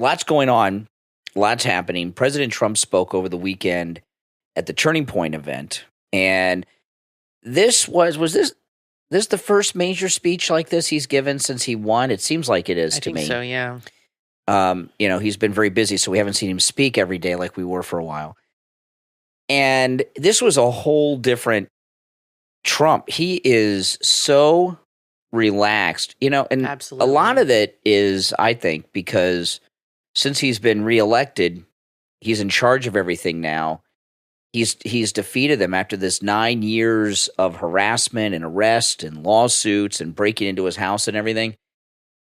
lots going on, lots happening. President Trump spoke over the weekend at the Turning Point event, and this was this the first major speech like this he's given since he won? It seems like it is to me. I think so, yeah. He's been very busy, so we haven't seen him speak every day like we were for a while. And this was a whole different Trump. He is so relaxed, and Absolutely. a lot of it is, I think, because since he's been reelected, he's in charge of everything now. He's defeated them after this 9 years of harassment and arrest and lawsuits and breaking into his house and everything.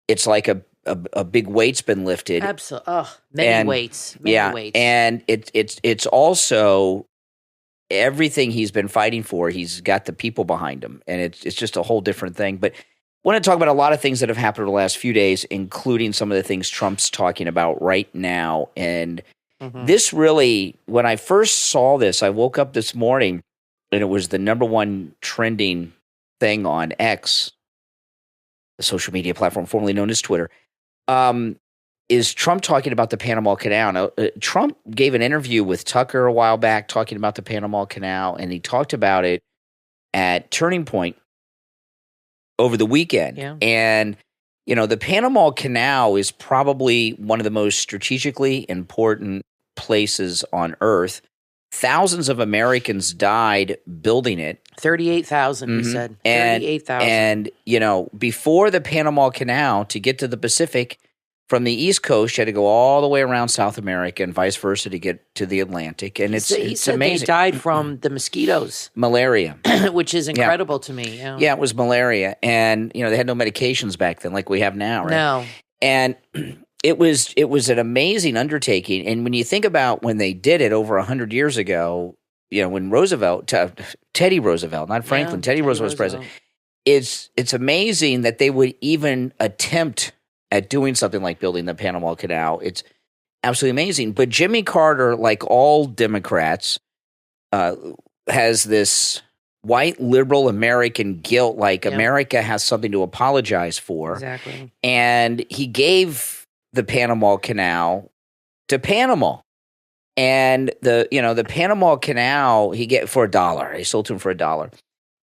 It's like a big weight's been lifted. Absolutely. Many weights. And it's also everything he's been fighting for. He's got the people behind him, and it's just a whole different thing. But I want to talk about a lot of things that have happened over the last few days, including some of the things Trump's talking about right now. And this really, when I first saw this, I woke up this morning and it was the number one trending thing on X, the social media platform formerly known as Twitter, is Trump talking about the Panama Canal. Now, Trump gave an interview with Tucker a while back talking about the Panama Canal, and he talked about it at Turning Point over the weekend. Yeah. And, the Panama Canal is probably one of the most strategically important places on Earth. Thousands of Americans died building it. 38,000, he said. 38,000. And, before the Panama Canal, to get to the Pacific from the East Coast, you had to go all the way around South America and vice versa to get to the Atlantic. And he said amazing. They died from the mosquitoes. Malaria. Which is incredible to me. Yeah, it was malaria. And, they had no medications back then like we have now, right? No. And it was an amazing undertaking. And when you think about when they did it over 100 years ago, when Teddy Roosevelt, not Franklin, Teddy Roosevelt was president, it's amazing that they would even attempt at doing something like building the Panama Canal. It's absolutely amazing. But Jimmy Carter, like all Democrats, has this white liberal American guilt, like America has something to apologize for. Exactly. And he gave the Panama Canal to Panama. And the Panama Canal he get for $1. He sold to him for $1.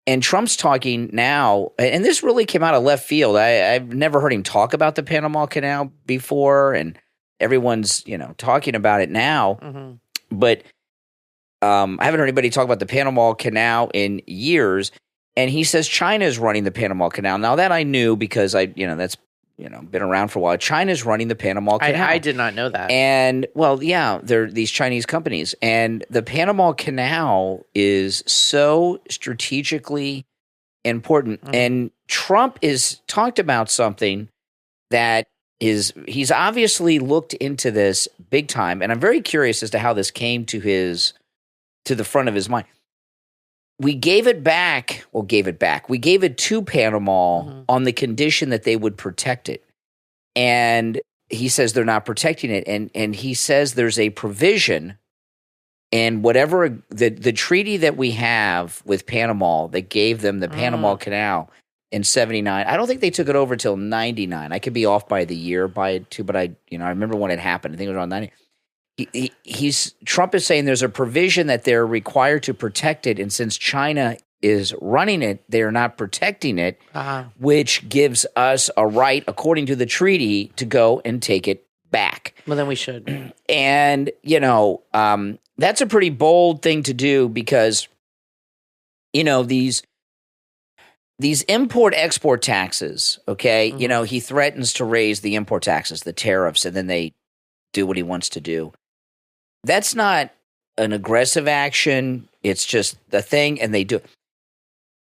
And Trump's talking now, and this really came out of left field. I've never heard him talk about the Panama Canal before, and everyone's, talking about it now. But I haven't heard anybody talk about the Panama Canal in years. And he says China is running the Panama Canal. Now that I knew because that's been around for a while. China's running the Panama Canal. I did not know that. And, they're these Chinese companies. And the Panama Canal is so strategically important. And Trump is talked about something that he's obviously looked into this big time. And I'm very curious as to how this came to the front of his mind. We gave it back. We gave it to Panama on the condition that they would protect it. And he says they're not protecting it. And he says there's a provision in whatever the treaty that we have with Panama that gave them the Panama Canal in 79. I don't think they took it over till 99. I could be off by the year by it too, but I remember when it happened. I think it was around 90. Trump is saying there's a provision that they're required to protect it, and since China is running it, they are not protecting it, which gives us a right, according to the treaty, to go and take it back. Well, then we should. And that's a pretty bold thing to do because these import-export taxes. Okay, he threatens to raise the import taxes, the tariffs, and then they do what he wants to do. That's not an aggressive action. It's just the thing, and they do.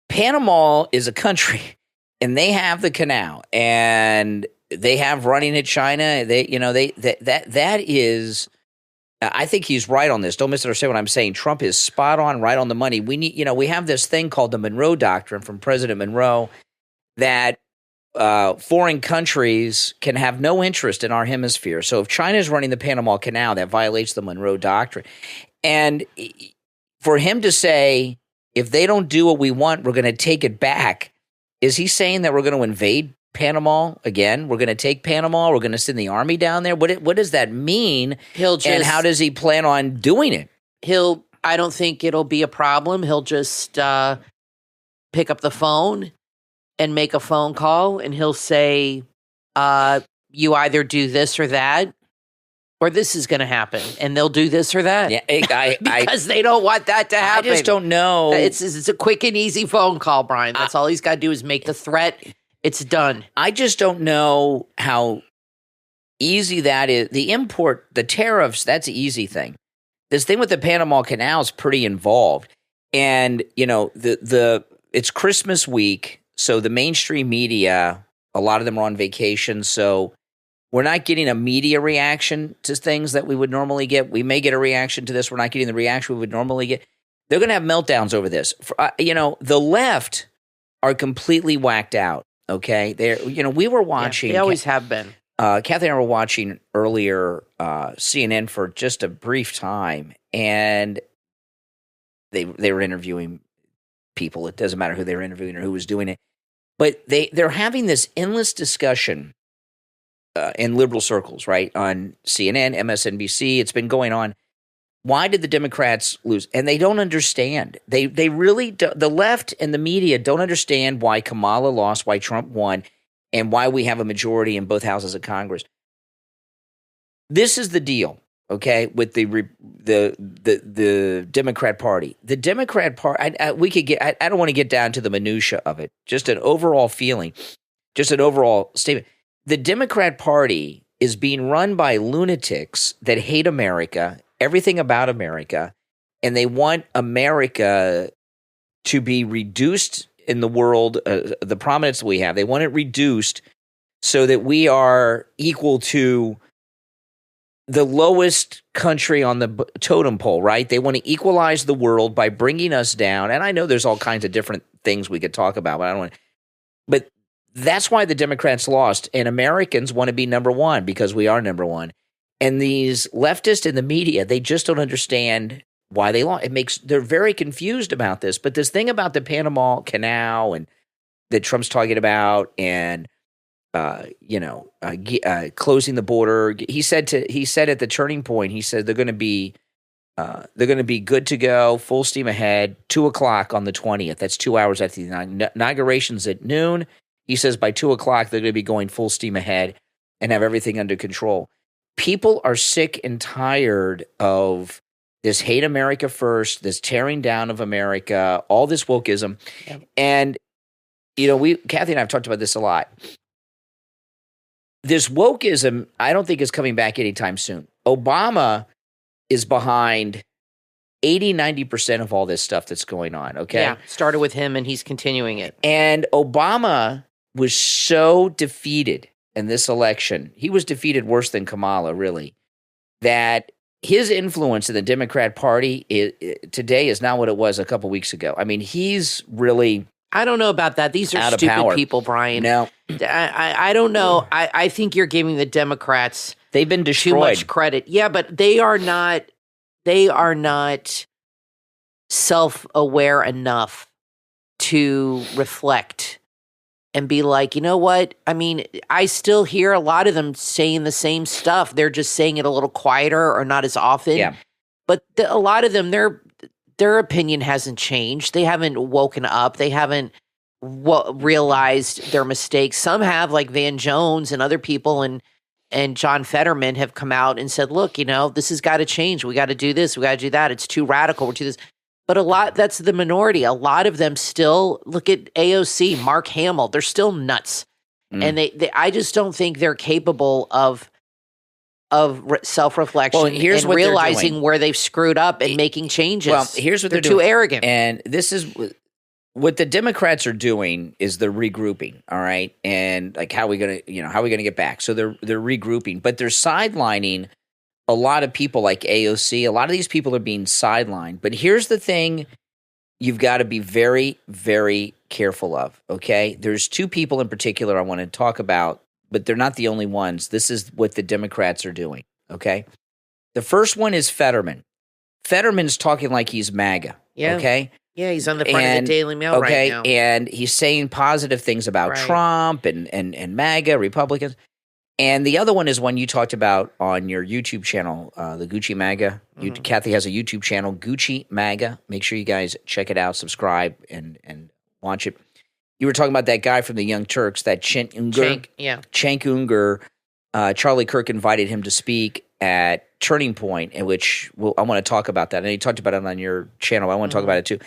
Panama is a country, and they have the canal, and they have running at China. That is. I think he's right on this. Don't misunderstand what I'm saying. Trump is spot on, right on the money. We need, we have this thing called the Monroe Doctrine from President Monroe that foreign countries can have no interest in our hemisphere. So if China is running the Panama Canal, that violates the Monroe Doctrine. And for him to say, if they don't do what we want, we're going to take it back, is he saying that we're going to invade Panama again. We're going to take Panama. We're going to send the army down there. What does that mean? And how does he plan on doing it? I don't think it'll be a problem. He'll just pick up the phone and make a phone call, and he'll say, you either do this or that, or this is going to happen, and they'll do this or that. Yeah, because they don't want that to happen. I just don't know. It's a quick and easy phone call, Brian. That's all he's got to do is make the threat. It's done. I just don't know how easy that is. The tariffs, that's the easy thing. This thing with the Panama Canal is pretty involved. And, it's Christmas week, so the mainstream media, a lot of them are on vacation, so we're not getting a media reaction to things that we would normally get. We may get a reaction to this. We're not getting the reaction we would normally get. They're going to have meltdowns over this. The left are completely whacked out, okay? We were watching. Yeah, they always have been. Kathy and I were watching earlier CNN for just a brief time, and they were interviewing people. It doesn't matter who they were interviewing or who was doing it. But they're having this endless discussion in liberal circles, right, on CNN, MSNBC. It's been going on. Why did the Democrats lose? And they don't understand. They really do, the left and the media don't understand why Kamala lost, why Trump won, and why we have a majority in both houses of Congress. This is the deal, okay, with the Democrat Party. The Democrat Party, I don't want to get down to the minutia of it, just an overall feeling, just an overall statement. The Democrat Party is being run by lunatics that hate America, everything about America, and they want America to be reduced in the world, the prominence that we have. They want it reduced so that we are equal to the lowest country on the totem pole, right? They want to equalize the world by bringing us down. And I know there's all kinds of different things we could talk about, but I don't want to. But that's why the Democrats lost. And Americans want to be number one because we are number one. And these leftists in the media, they just don't understand why they lost. They're very confused about this. But this thing about the Panama Canal and that Trump's talking about, and closing the border. He said at the turning point, he said they're going to be good to go, full steam ahead, 2:00 on the 20th. That's 2 hours after the inauguration's at noon. He says by 2:00 they're going to be going full steam ahead and have everything under control. People are sick and tired of this hate America first, this tearing down of America, all this wokeism. Yeah. And, Kathy and I have talked about this a lot. This wokeism, I don't think is coming back anytime soon. Obama is behind 80-90% of all this stuff that's going on, okay? Yeah, started with him and he's continuing it. And Obama was so defeated in this election. He was defeated worse than Kamala, really, that his influence in the Democrat Party today is not what it was a couple weeks ago. I mean, he's really... I don't know about that. These are stupid people, Brian. No. I don't know. I think you're giving the Democrats they've been destroyed. Too much credit. Yeah, but they are not self-aware enough to reflect and be like, you know what? I mean, I still hear a lot of them saying the same stuff. They're just saying it a little quieter or not as often. Yeah. But a lot of them, their opinion hasn't changed. They haven't woken up. They haven't realized their mistakes. Some have, like Van Jones and other people, and John Fetterman have come out and said, look, this has got to change. We got to do this. We got to do that. It's too radical. We're too this. But that's the minority. A lot of them still look at AOC, Mark Hamill. They're still nuts. And I just don't think they're capable of self-reflection and realizing where they've screwed up and making changes. Well, here's what they're doing. Too arrogant. And this is what the Democrats are doing is they're regrouping, all right? And like how are we going to get back? So they're regrouping, but they're sidelining a lot of people like AOC. A lot of these people are being sidelined. But here's the thing you've got to be very, very careful of, okay? There's two people in particular I want to talk about, but they're not the only ones. This is what the Democrats are doing, okay? The first one is Fetterman. Fetterman's talking like he's MAGA, okay? Yeah, he's on the front of the Daily Mail right now. And he's saying positive things about Trump and MAGA, Republicans. And the other one is one you talked about on your YouTube channel, the Gucci MAGA. Kathy has a YouTube channel, Gucci MAGA. Make sure you guys check it out, subscribe, and watch it. You were talking about that guy from the Young Turks, that Cenk Uygur. Charlie Kirk invited him to speak at Turning Point, in which I want to talk about that. And you talked about it on your channel. I want to talk about it too.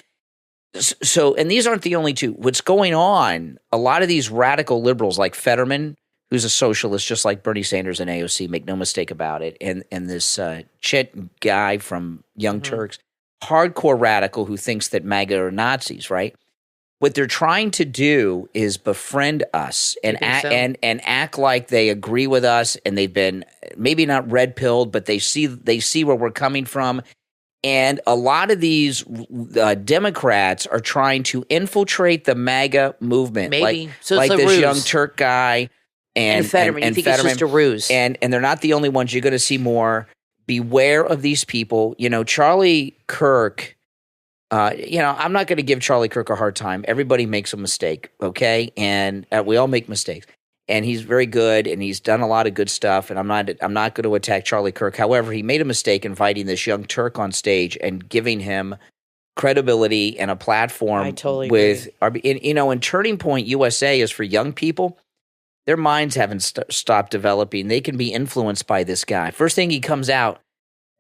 So, and these aren't the only two. What's going on, a lot of these radical liberals like Fetterman, who's a socialist, just like Bernie Sanders and AOC, make no mistake about it, and this Chet guy from Young Turks, hardcore radical who thinks that MAGA are Nazis, right? What they're trying to do is befriend us and act like they agree with us, and they've been maybe not red-pilled, but they see where we're coming from. And a lot of these Democrats are trying to infiltrate the MAGA movement, maybe like this Young Turk guy and Fetterman. You think Fetterman, it's just a ruse? And they're not the only ones. You're going to see more. Beware of these people. Charlie Kirk. I'm not going to give Charlie Kirk a hard time. Everybody makes a mistake, okay? And we all make mistakes. And he's very good, and he's done a lot of good stuff. And I'm not going to attack Charlie Kirk. However, he made a mistake inviting this Young Turk on stage and giving him credibility and a platform. I totally agree. And Turning Point USA is for young people. Their minds haven't stopped developing. They can be influenced by this guy. First thing he comes out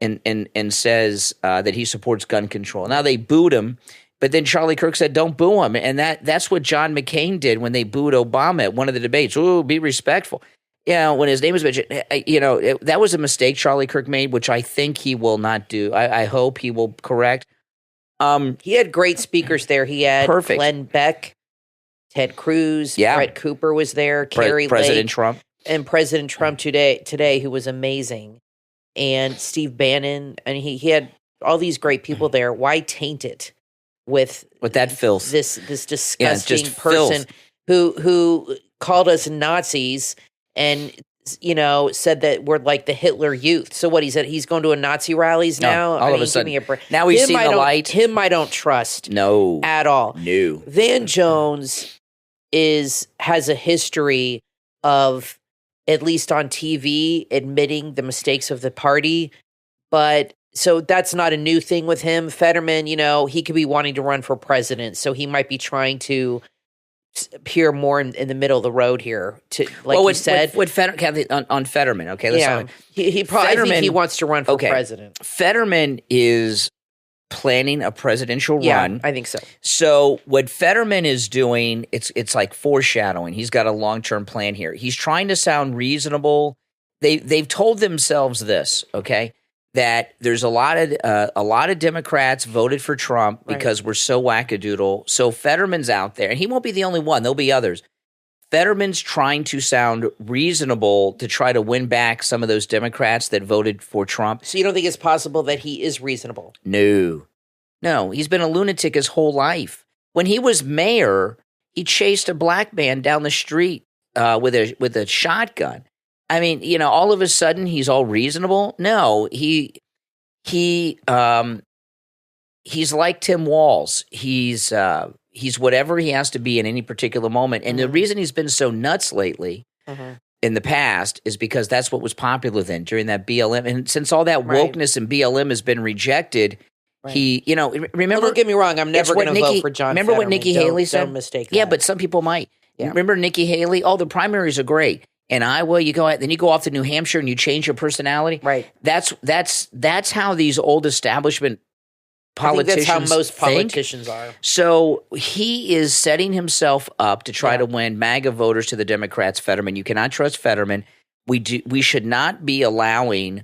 and says that he supports gun control. Now they booed him, but then Charlie Kirk said, "Don't boo him," and that's what John McCain did when they booed Obama at one of the debates. Ooh, be respectful. When his name was mentioned, that was a mistake Charlie Kirk made, which I think he will not do. I hope he will correct. He had great speakers there. He had Glenn Beck, Ted Cruz, Brett Cooper was there, Carrie President Lake, Trump, and President Trump today, who was amazing. And Steve Bannon, and he had all these great people there. Why taint it with that filth? This disgusting person who called us Nazis and said that we're like the Hitler Youth. So what, he's going to a Nazi rallies now? All of a sudden, now we've seen the light. Him I don't trust. No, at all. No. Van Jones has a history of, at least on TV, admitting the mistakes of the party. But so that's not a new thing with him. Fetterman, he could be wanting to run for president. So he might be trying to appear more in the middle of the road here. You said. On Fetterman, okay? Let's he probably, I think he wants to run for president. Fetterman is planning a presidential run. I think so. So what Fetterman is doing, it's like foreshadowing. He's got a long-term plan here. He's trying to sound reasonable. They've told themselves this, okay, that there's a lot of Democrats voted for Trump because we're so wackadoodle. So Fetterman's out there, and he won't be the only one. There'll be others. Fetterman's trying to sound reasonable to try to win back some of those Democrats that voted for Trump. So you don't think it's possible that he is reasonable? No, he's been a lunatic his whole life. When he was mayor, he chased a black man down the street with a shotgun. I mean, all of a sudden he's all reasonable. No, he's like Tim Walz. He's whatever he has to be in any particular moment. And the reason he's been so nuts lately in the past is because that's what was popular then during that BLM. And since all that wokeness and BLM has been rejected, he, remember. Don't get me wrong. I'm never going to vote for John Remember Fetterman. What Nikki Haley said? Don't mistake that. Yeah, but some people might. Yeah. Remember Nikki Haley? Oh, the primaries are great. In Iowa, you go out, then you go off to New Hampshire and you change your personality. Right. That's how these old establishment politicians I think that's how most think. Politicians are. So he is setting himself up to try to win MAGA voters to the Democrats. Fetterman, you cannot trust Fetterman. We should not be allowing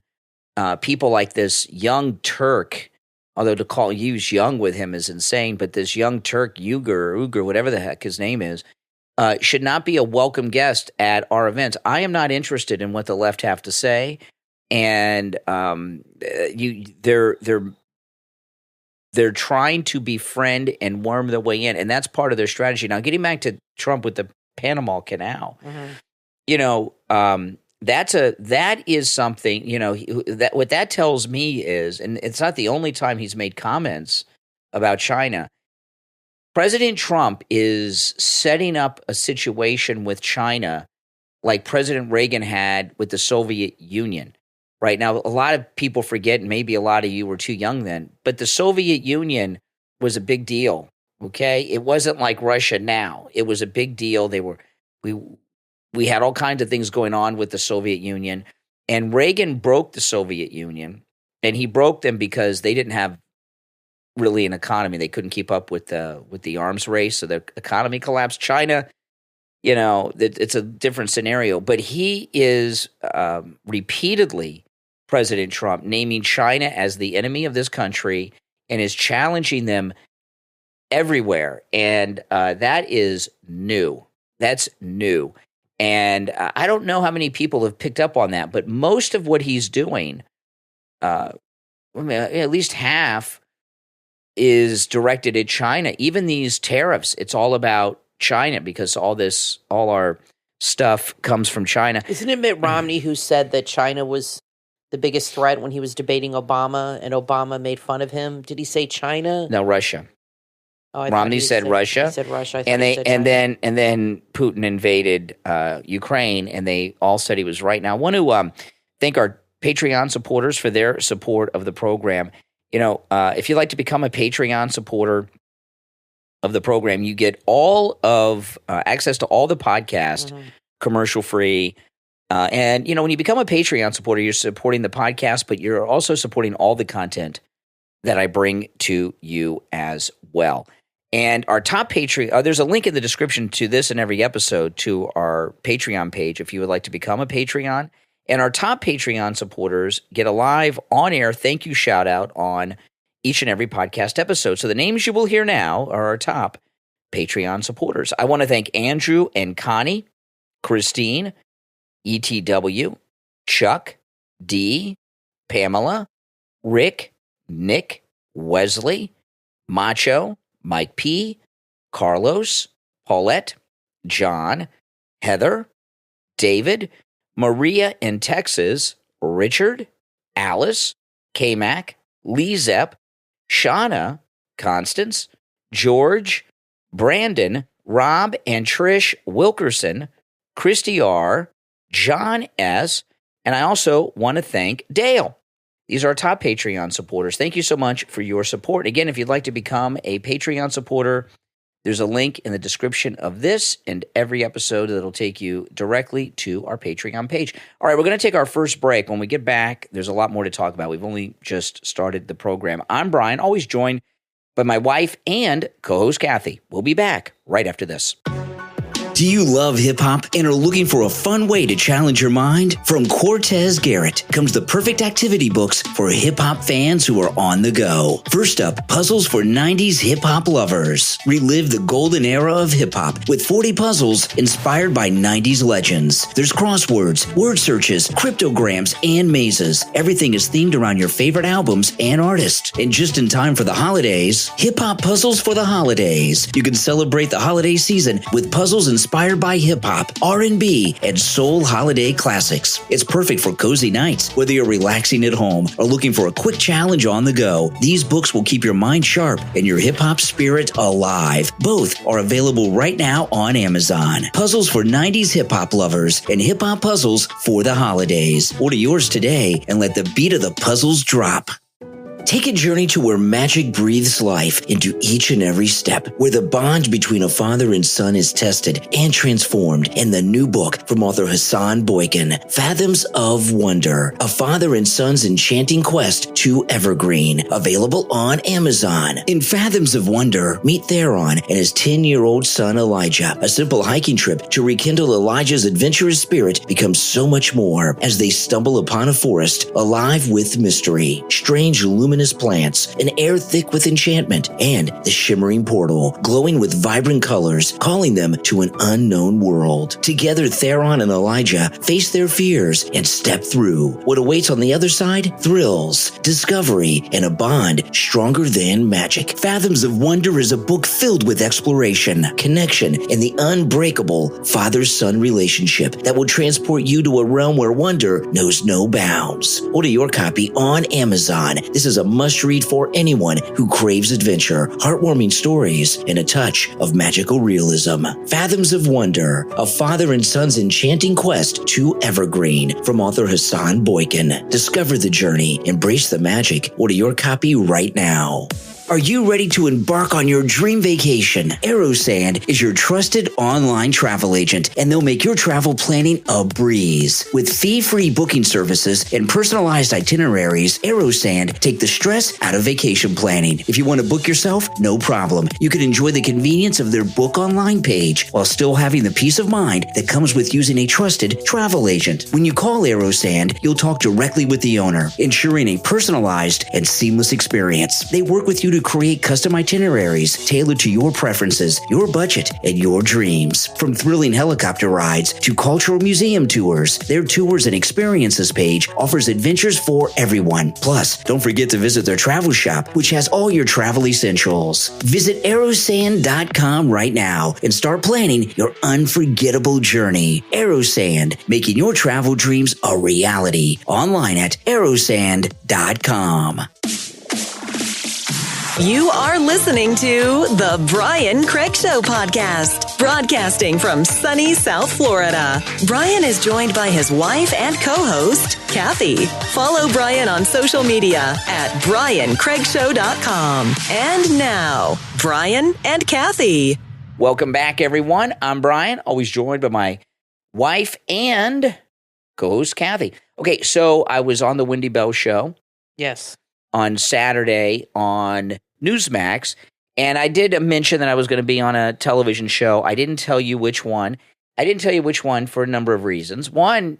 people like this Young Turk, although to use young with him is insane, but this Young Turk, Uygur, whatever the heck his name is, should not be a welcome guest at our events. I am not interested in what the left have to say, and they're trying to befriend and worm their way in, and that's part of their strategy. Now, getting back to Trump with the Panama Canal, that is something. That what that tells me is, and it's not the only time he's made comments about China. President Trump is setting up a situation with China like President Reagan had with the Soviet Union. Right now, a lot of people forget, and maybe a lot of you were too young then, but the Soviet Union was a big deal, okay? It wasn't like Russia now. It was a big deal. We had all kinds of things going on with the Soviet Union, and Reagan broke the Soviet Union, and he broke them because they didn't have really an economy. They couldn't keep up with the arms race, so the economy collapsed. China, it's a different scenario, but he is repeatedly, President Trump, naming China as the enemy of this country and is challenging them everywhere. And that is new. That's new. And I don't know how many people have picked up on that, but most of what he's doing, at least half, is directed at China. Even these tariffs, it's all about China because all our stuff comes from China. Isn't it Mitt Romney who said that China was the biggest threat when he was debating Obama and Obama made fun of him? Did he say China? No, Russia. Oh, Romney said Russia. He said Russia. And then Putin invaded Ukraine, and they all said he was right. Now, I want to thank our Patreon supporters for their support of the program. If you'd like to become a Patreon supporter of the program, you get all of access to all the podcasts, commercial free. And when you become a Patreon supporter, you're supporting the podcast, but you're also supporting all the content that I bring to you as well. And our top Patreon, there's a link in the description to this and every episode to our Patreon page if you would like to become a Patreon. And our top Patreon supporters get a live on-air thank you shout-out on each and every podcast episode. So the names you will hear now are our top Patreon supporters. I want to thank Andrew and Connie, Christine, ETW, Chuck, D, Pamela, Rick, Nick, Wesley, Macho, Mike P, Carlos, Paulette, John, Heather, David, Maria in Texas, Richard, Alice, K-Mac, LeeZep, Shawna, Constance, George, Brandon, Rob and Trish Wilkerson, Christy R, John S, and I also want to thank Dale. These are our top Patreon supporters. Thank you so much for your support. Again, if you'd like to become a Patreon supporter, there's a link in the description of this and every episode that'll take you directly to our Patreon page. All right, we're going to take our first break. When we get back, there's a lot more to talk about. We've only just started the program. I'm Brian, always joined by my wife and co-host Kathy. We'll be back right after this. Do you love hip-hop and are looking for a fun way to challenge your mind? From Cortez Garrett comes the perfect activity books for hip-hop fans who are on the go. First up, Puzzles for 90s Hip-Hop Lovers. Relive the golden era of hip-hop with 40 puzzles inspired by 90s legends. There's crosswords, word searches, cryptograms, and mazes. Everything is themed around your favorite albums and artists. And just in time for the holidays, Hip-Hop Puzzles for the Holidays. You can celebrate the holiday season with puzzles inspired by hip-hop, R&B, and soul holiday classics. It's perfect for cozy nights, whether you're relaxing at home or looking for a quick challenge on the go. These books will keep your mind sharp and your hip-hop spirit alive. Both are available right now on Amazon. Puzzles for 90s hip-hop lovers and hip-hop puzzles for the holidays. Order yours today and let the beat of the puzzles drop. Take a journey to where magic breathes life into each and every step, where the bond between a father and son is tested and transformed in the new book from author Hassan Boykin, Fathoms of Wonder, a father and son's enchanting quest to evergreen, available on Amazon. In Fathoms of Wonder, meet Theron and his 10-year-old son Elijah. A simple hiking trip to rekindle Elijah's adventurous spirit becomes so much more as they stumble upon a forest alive with mystery, strange luminous plants, an air thick with enchantment, and the shimmering portal, glowing with vibrant colors, calling them to an unknown world. Together, Theron and Elijah face their fears and step through. What awaits on the other side? Thrills, discovery, and a bond stronger than magic. Fathoms of Wonder is a book filled with exploration, connection, and the unbreakable father-son relationship that will transport you to a realm where wonder knows no bounds. Order your copy on Amazon. This is is a must-read for anyone who craves adventure, heartwarming stories, and a touch of magical realism. Fathoms of Wonder, a father and son's enchanting quest to Evergreen, from author Hassan Boykin. Discover the journey, embrace the magic. Order your copy right now. Are you ready to embark on your dream vacation? Aerosand is your trusted online travel agent, and they'll make your travel planning a breeze. With fee-free booking services and personalized itineraries, Aerosand take the stress out of vacation planning. If you want to book yourself, no problem. You can enjoy the convenience of their book online page while still having the peace of mind that comes with using a trusted travel agent. When you call Aerosand, you'll talk directly with the owner, ensuring a personalized and seamless experience. They work with you to create custom itineraries tailored to your preferences, your budget, and your dreams. From thrilling helicopter rides to cultural museum tours, their tours and experiences page offers adventures for everyone. Plus, don't forget to visit their travel shop, which has all your travel essentials. Visit aerosand.com right now and start planning your unforgettable journey. Aerosand, making your travel dreams a reality. Online at aerosand.com. You are listening to The Brian Craig Show podcast, broadcasting from sunny South Florida. Brian is joined by his wife and co-host, Kathy. Follow Brian on social media at briancraigshow.com. And now, Brian and Kathy. Welcome back, everyone. I'm Brian, always joined by my wife and co-host, Kathy. Okay, so I was on the Wendy Bell show. Yes. On Saturday on Newsmax, and I did mention that I was going to be on a television show. I didn't tell you which one. I didn't tell you which one for a number of reasons. One,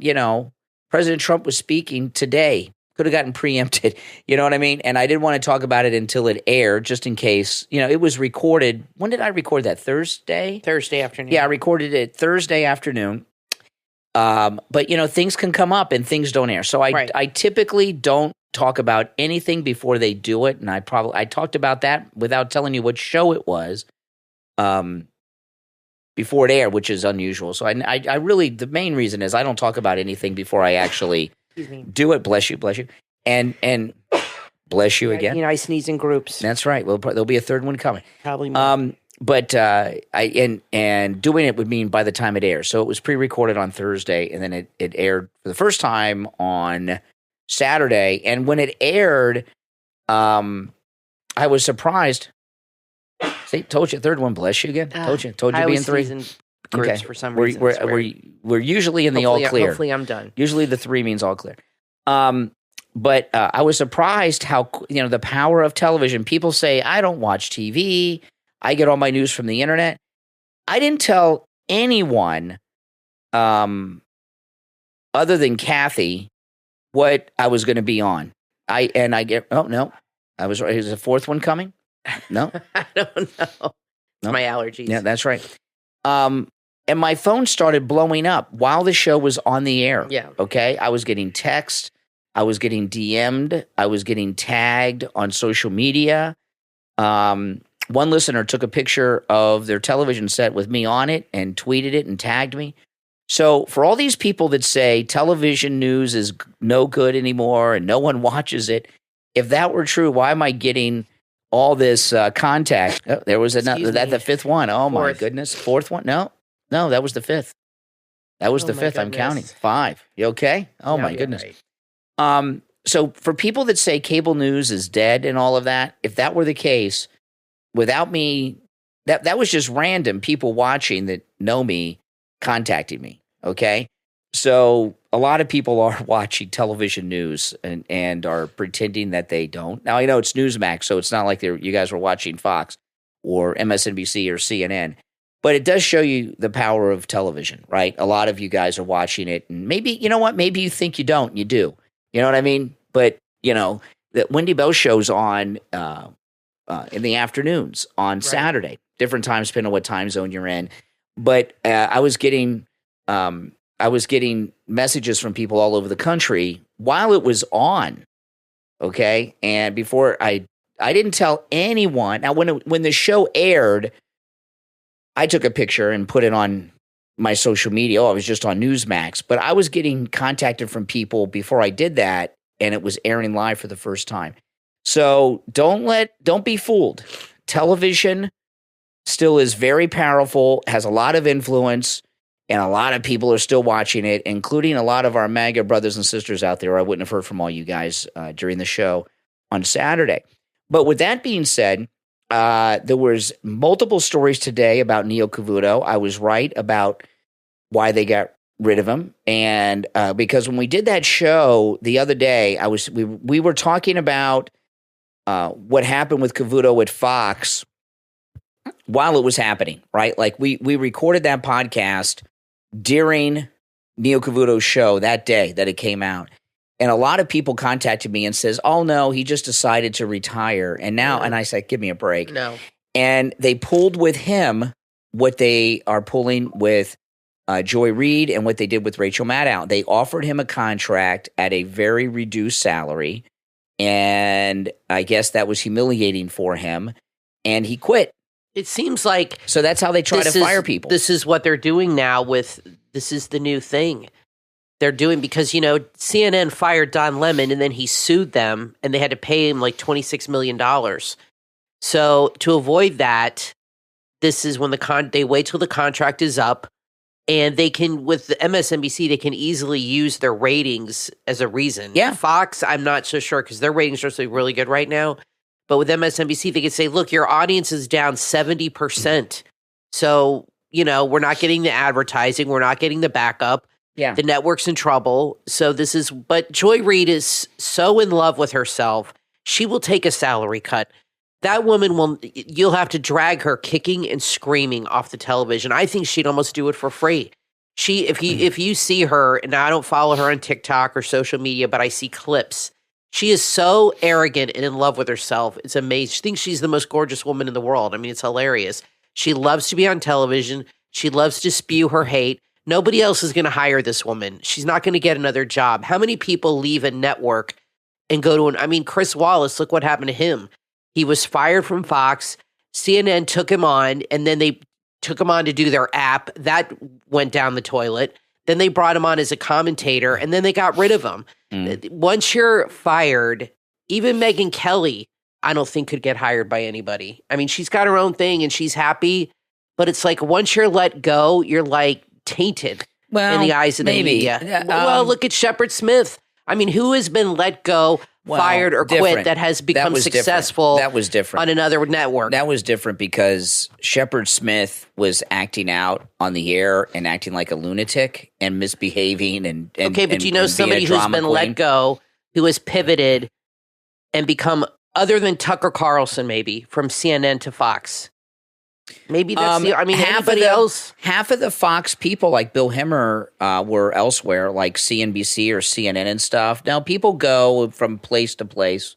President Trump was speaking today. Could have gotten preempted, you know what I mean? And I didn't want to talk about it until it aired, just in case. It was recorded. When did I record that? Thursday? Thursday afternoon. Yeah, I recorded it Thursday afternoon. But, things can come up and things don't air. So I typically don't talk about anything before they do it, and I talked about that without telling you what show it was before it aired, which is unusual. So I really, the main reason is I don't talk about anything before I actually do it. Bless you, and bless you again. I sneeze in groups. That's right. Well, there'll be a third one coming. Probably more. But and doing it would mean by the time it airs. So it was pre-recorded on Thursday, and then it aired for the first time on Saturday. And when it aired, I was surprised. See, told you, third one, bless you again. Told you be in three. In groups for some reason. We're usually in the all clear. Hopefully I'm done. Usually the 3 means all clear. But I was surprised how, the power of television. People say, I don't watch TV. I get all my news from the internet. I didn't tell anyone other than Kathy what I was going to be on. Is a fourth one coming? No. I don't know. It's my allergies. Yeah, that's right. And my phone started blowing up while the show was on the air. Yeah. Okay. I was getting text. I was getting DM'd. I was getting tagged on social media. One listener took a picture of their television set with me on it and tweeted it and tagged me. So for all these people that say television news is no good anymore and no one watches it, if that were true, why am I getting all this contact? Oh, there was another, the fifth one. Oh, my goodness. Fourth one? No, that was the fifth. That was the fifth. Goodness. I'm counting. 5. You okay? Oh, my goodness. Right. So for people that say cable news is dead and all of that, if that were the case, without me, that was just random people watching that know me contacting me, okay? So a lot of people are watching television news and are pretending that they don't. Now, I know it's Newsmax, so it's not like you guys were watching Fox or MSNBC or CNN, but it does show you the power of television, right? A lot of you guys are watching it, and maybe, you know what? Maybe you think you don't, you do. You know what I mean? But, the Wendy Bell show's on in the afternoons on Saturday, different times depending on what time zone you're in. But I was getting messages from people all over the country while it was on. Okay, and before I didn't tell anyone. Now, when the show aired, I took a picture and put it on my social media. I was just on Newsmax, but I was getting contacted from people before I did that, and it was airing live for the first time. So don't be fooled. Television still is very powerful, has a lot of influence, and a lot of people are still watching it, including a lot of our MAGA brothers and sisters out there. I wouldn't have heard from all you guys during the show on Saturday. But with that being said, there was multiple stories today about Neil Cavuto. I was right about why they got rid of him, and because when we did that show the other day, we were talking about what happened with Cavuto at Fox while it was happening, right? Like we recorded that podcast during Neil Cavuto's show that day that it came out. And a lot of people contacted me and says, oh no, he just decided to retire. And now, and I said, give me a break. No. And they pulled with him what they are pulling with Joy Reid and what they did with Rachel Maddow. They offered him a contract at a very reduced salary. And I guess that was humiliating for him. And he quit. It seems like so that's how they try to fire people. This is what they're doing now this is the new thing they're doing because, CNN fired Don Lemon and then he sued them and they had to pay him like $26 million. So to avoid that, this is when they wait till the contract is up and they can, with the MSNBC, they can easily use their ratings as a reason. Yeah. Fox, I'm not so sure because their ratings are really, really good right now. But with MSNBC, they could say, look, your audience is down 70%. So, we're not getting the advertising. We're not getting the backup. Yeah. The network's in trouble. So but Joy Reid is so in love with herself. She will take a salary cut. That woman you'll have to drag her kicking and screaming off the television. I think she'd almost do it for free. If you see her, and I don't follow her on TikTok or social media, but I see clips. She is so arrogant and in love with herself. It's amazing. She thinks she's the most gorgeous woman in the world. I mean, it's hilarious. She loves to be on television. She loves to spew her hate. Nobody else is going to hire this woman. She's not going to get another job. How many people leave a network and go to Chris Wallace, look what happened to him. He was fired from Fox. CNN took him on, and then they took him on to do their app. That went down the toilet. Then they brought him on as a commentator, and then they got rid of him. Once you're fired, even Megyn Kelly, I don't think could get hired by anybody. I mean, she's got her own thing, and she's happy. But it's like once you're let go, you're like tainted in the eyes of the media. Well, look at Shepard Smith. I mean, who has been let go, fired, or quit that has become successful That was different. On another network? That was different because Shepard Smith was acting out on the air and acting like a lunatic and misbehaving. Okay, but somebody who's been let go, who has pivoted and become, other than Tucker Carlson maybe, from CNN to Fox? Maybe that's anybody else? Half of the Fox people, like Bill Hemmer, were elsewhere, like CNBC or CNN and stuff. Now, people go from place to place.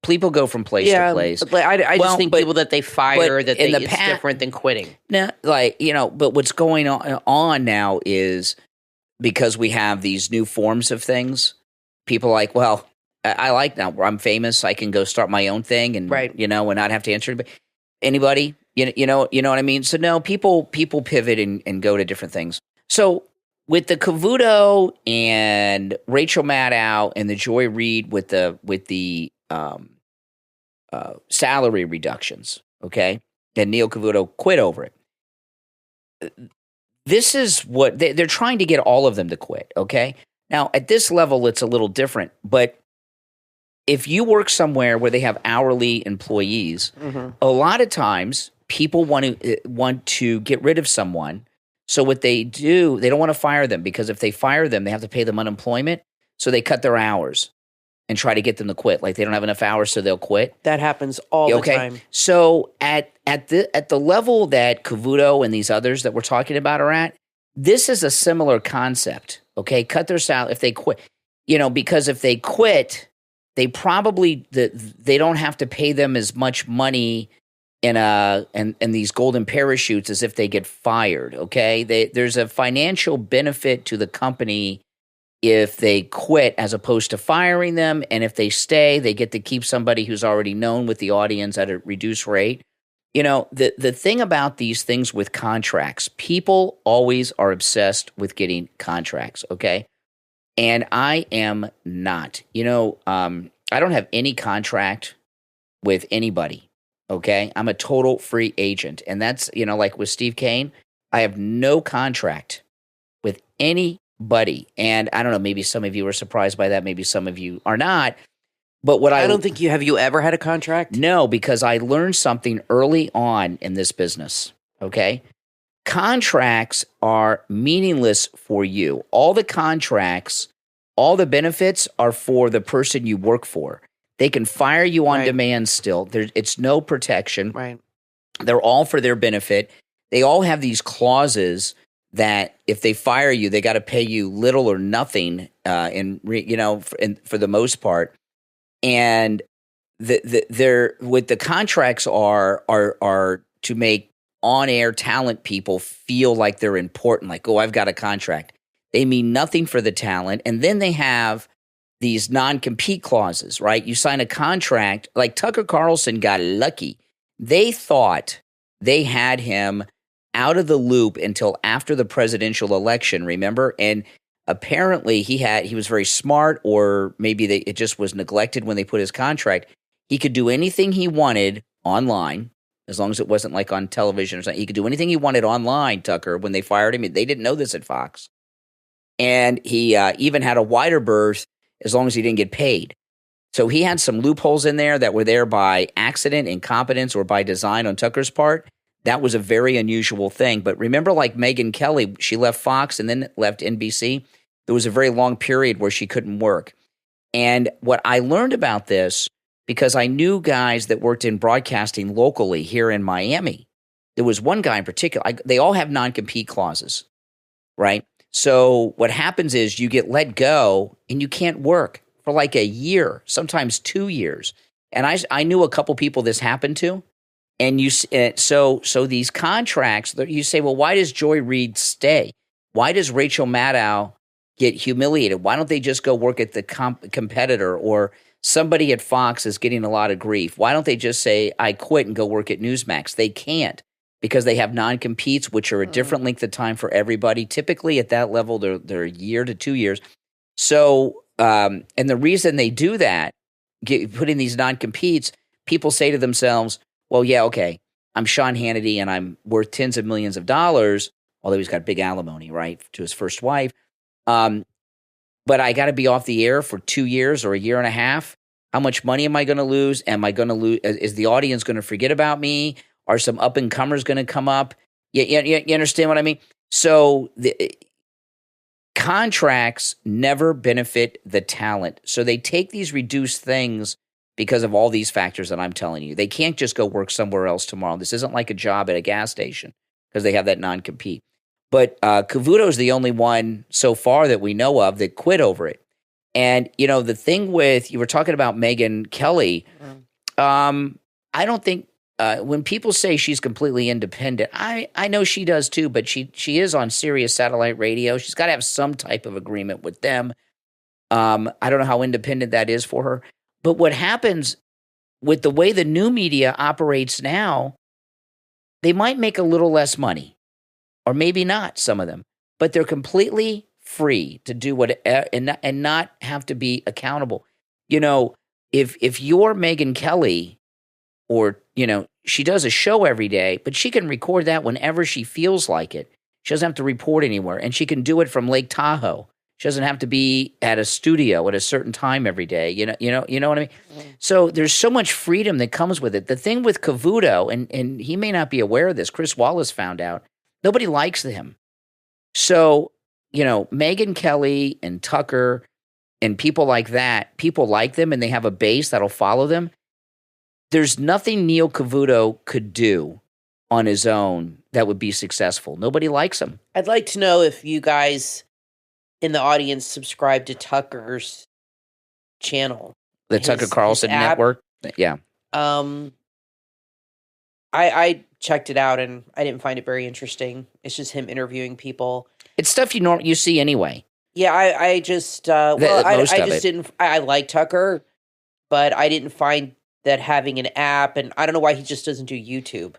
People go from place to place. But I just think people that they fire, it's different than quitting. No, but what's going on now is because we have these new forms of things, people are like, well, I like now where I'm famous. I can go start my own thing and, and not have to answer anybody. You know what I mean? So no, people pivot and go to different things. So with the Cavuto and Rachel Maddow and the Joy Reid with the salary reductions, okay, and Neil Cavuto quit over it. This is what they're trying to get all of them to quit, okay? Now, at this level, it's a little different, but if you work somewhere where they have hourly employees, a lot of times people want to get rid of someone. So what they do, they don't want to fire them because if they fire them, they have to pay them unemployment. So they cut their hours and try to get them to quit. Like they don't have enough hours, so they'll quit. That happens all the time. So at the level that Cavuto and these others that we're talking about are at, this is a similar concept. Okay, cut their salary if they quit. Because if they quit, they probably they don't have to pay them as much money in these golden parachutes as if they get fired, okay? There's a financial benefit to the company if they quit as opposed to firing them, and if they stay, they get to keep somebody who's already known with the audience at a reduced rate. The thing about these things with contracts, people always are obsessed with getting contracts, okay? And I am not. I don't have any contract with anybody. Okay. I'm a total free agent. And that's, like with Steve Kane, I have no contract with anybody. And I don't know, maybe some of you are surprised by that. Maybe some of you are not. But what I don't think have you ever had a contract? No, because I learned something early on in this business. Okay. Contracts are meaningless for you. All the contracts, all the benefits are for the person you work for. They can fire you on demand still. It's no protection. Right. They're all for their benefit. They all have these clauses that if they fire you, they got to pay you little or nothing, for the most part. And the contracts are to make on-air talent people feel like they're important, like, oh, I've got a contract. They mean nothing for the talent. And then they have these non-compete clauses, right? You sign a contract, like Tucker Carlson got lucky. They thought they had him out of the loop until after the presidential election, remember? And apparently he was very smart, or maybe it just was neglected when they put his contract. He could do anything he wanted online, as long as it wasn't like on television or something. He could do anything he wanted online, Tucker, when they fired him. They didn't know this at Fox. And he even had a wider berth as long as he didn't get paid. So he had some loopholes in there that were there by accident, incompetence, or by design on Tucker's part. That was a very unusual thing. But remember, like Megyn Kelly, she left Fox and then left NBC. There was a very long period where she couldn't work. And what I learned about this, because I knew guys that worked in broadcasting locally here in Miami. There was one guy in particular. They all have non-compete clauses, right? So what happens is you get let go and you can't work for like a year, sometimes 2 years. And I knew a couple people this happened to. And so these contracts, you say, well, why does Joy Reid stay? Why does Rachel Maddow get humiliated? Why don't they just go work at the competitor, or somebody at Fox is getting a lot of grief? Why don't they just say, I quit and go work at Newsmax? They can't, because they have non-competes, which are a different length of time for everybody. Typically at that level, they're a year to 2 years. So, and the reason they do that, putting these non-competes, people say to themselves, well, yeah, okay, I'm Sean Hannity and I'm worth tens of millions of dollars, although he's got big alimony, right, to his first wife. But I got to be off the air for 2 years or a year and a half. How much money am I going to lose? Am I going to lose? Is the audience going to forget about me? Are some up-and-comers going to come up? You understand what I mean? So the contracts never benefit the talent. So they take these reduced things because of all these factors that I'm telling you. They can't just go work somewhere else tomorrow. This isn't like a job at a gas station because they have that non-compete. But Cavuto's the only one so far that we know of that quit over it. And, the thing with, you were talking about Megyn Kelly, I don't think, when people say she's completely independent, I know she does too, but she is on Sirius satellite radio. She's got to have some type of agreement with them. I don't know how independent that is for her. But what happens with the way the new media operates now, they might make a little less money, or maybe not, some of them, but they're completely free to do what and not have to be accountable. If you're Megyn Kelly, or she does a show every day, but she can record that whenever she feels like it. She doesn't have to report anywhere, and she can do it from Lake Tahoe. She doesn't have to be at a studio at a certain time every day. You know what I mean? Mm-hmm. So there's so much freedom that comes with it. The thing with Cavuto, and he may not be aware of this, Chris Wallace found out, nobody likes him. So, Megyn Kelly and Tucker and people like that, people like them and they have a base that'll follow them. There's nothing Neil Cavuto could do on his own that would be successful. Nobody likes him. I'd like to know if you guys in the audience subscribe to Tucker's channel. The Tucker Carlson network? Yeah. I checked it out and I didn't find it very interesting. It's just him interviewing people. It's stuff you see anyway. Yeah, I like Tucker, but I didn't find that having an app, and I don't know why he just doesn't do YouTube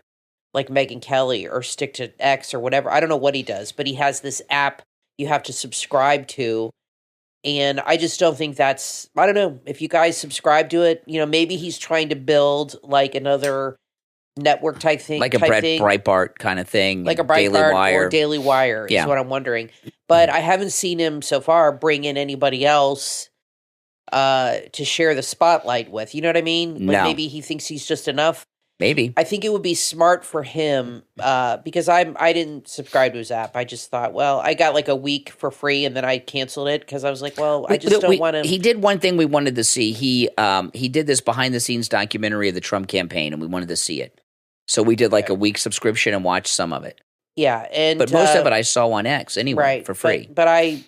like Megyn Kelly or stick to X or whatever. I don't know what he does, but he has this app you have to subscribe to, And I just don't think that's, I don't know, if you guys subscribe to it, maybe he's trying to build like another network type thing. Like a Breitbart kind of thing. Like a Breitbart Daily Wire. or Daily Wire is what I'm wondering. But I haven't seen him so far bring in anybody else to share the spotlight with. You know what I mean? Like maybe he thinks he's just enough. Maybe. I think it would be smart for him because I didn't subscribe to his app. I just thought, well, I got like a week for free and then I canceled it because I was like, well, I just don't want to. He did one thing we wanted to see. He did this behind the scenes documentary of the Trump campaign and we wanted to see it. So we did like a week subscription and watched some of it. Yeah, but most of it I saw on X anyway for free. But I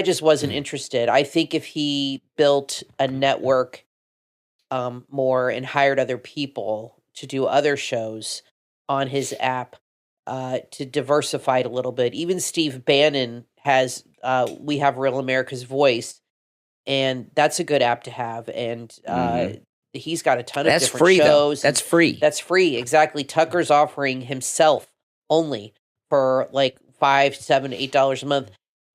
just wasn't interested. I think if he built a network more and hired other people to do other shows on his app to diversify it a little bit. Even Steve Bannon has We Have Real America's Voice, and that's a good app to have. And he's got a ton of different free, shows. That's free. That's free, exactly. Tucker's offering himself only for like $5, $7, $8 a month.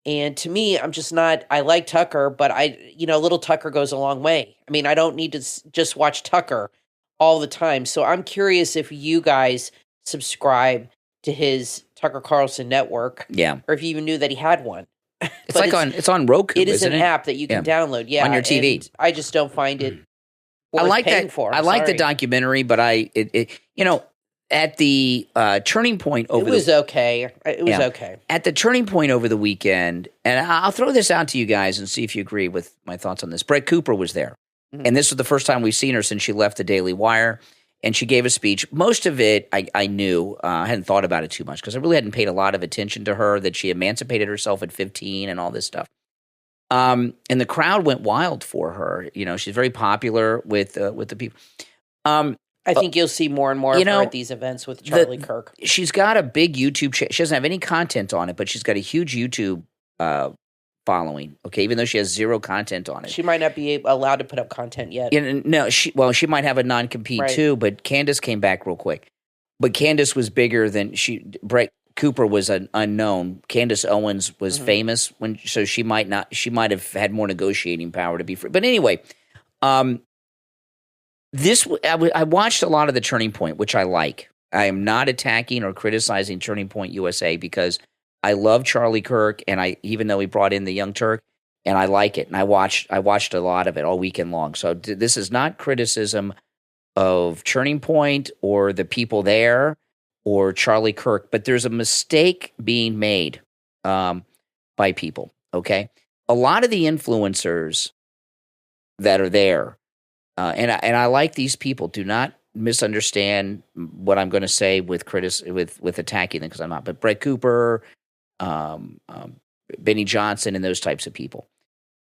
And to me, I'm just not, I like Tucker, but little Tucker goes a long way. I mean, I don't need to just watch Tucker all the time. So I'm curious if you guys subscribe to his Tucker Carlson network. Yeah. Or if you even knew that he had one. It's on Roku. It is an app that you can download. Yeah. On your TV. And I just don't find it worth I like paying that. for. I like the documentary, but at the turning point over it was okay. It was okay. At the turning point over the weekend, and I'll throw this out to you guys and see if you agree with my thoughts on this. Brett Cooper was there. And this was the first time we've seen her since she left the Daily Wire. And she gave a speech. Most of it I knew. I hadn't thought about it too much because I really hadn't paid a lot of attention to her, that she emancipated herself at 15 and all this stuff. And the crowd went wild for her. She's very popular with the people. I think you'll see more and more of her at these events with Charlie Kirk. She's got a big YouTube channel. She doesn't have any content on it, but she's got a huge YouTube following, okay, even though she has zero content on it. She might not be allowed to put up content yet. No, she might have a non-compete too, but Candace came back real quick. But Candace was bigger than Brett Cooper was an unknown. Candace Owens was famous so she might have had more negotiating power to be free. But anyway, I watched a lot of the Turning Point, which I like. I am not attacking or criticizing Turning Point USA because I love Charlie Kirk, and even though he brought in the Young Turk, and I like it, and I watched a lot of it all weekend long. So this is not criticism of Turning Point or the people there or Charlie Kirk, but there's a mistake being made by people. Okay, a lot of the influencers that are there, and I like these people. Do not misunderstand what I'm going to say with attacking them because I'm not. But Brett Cooper. Benny Johnson and those types of people.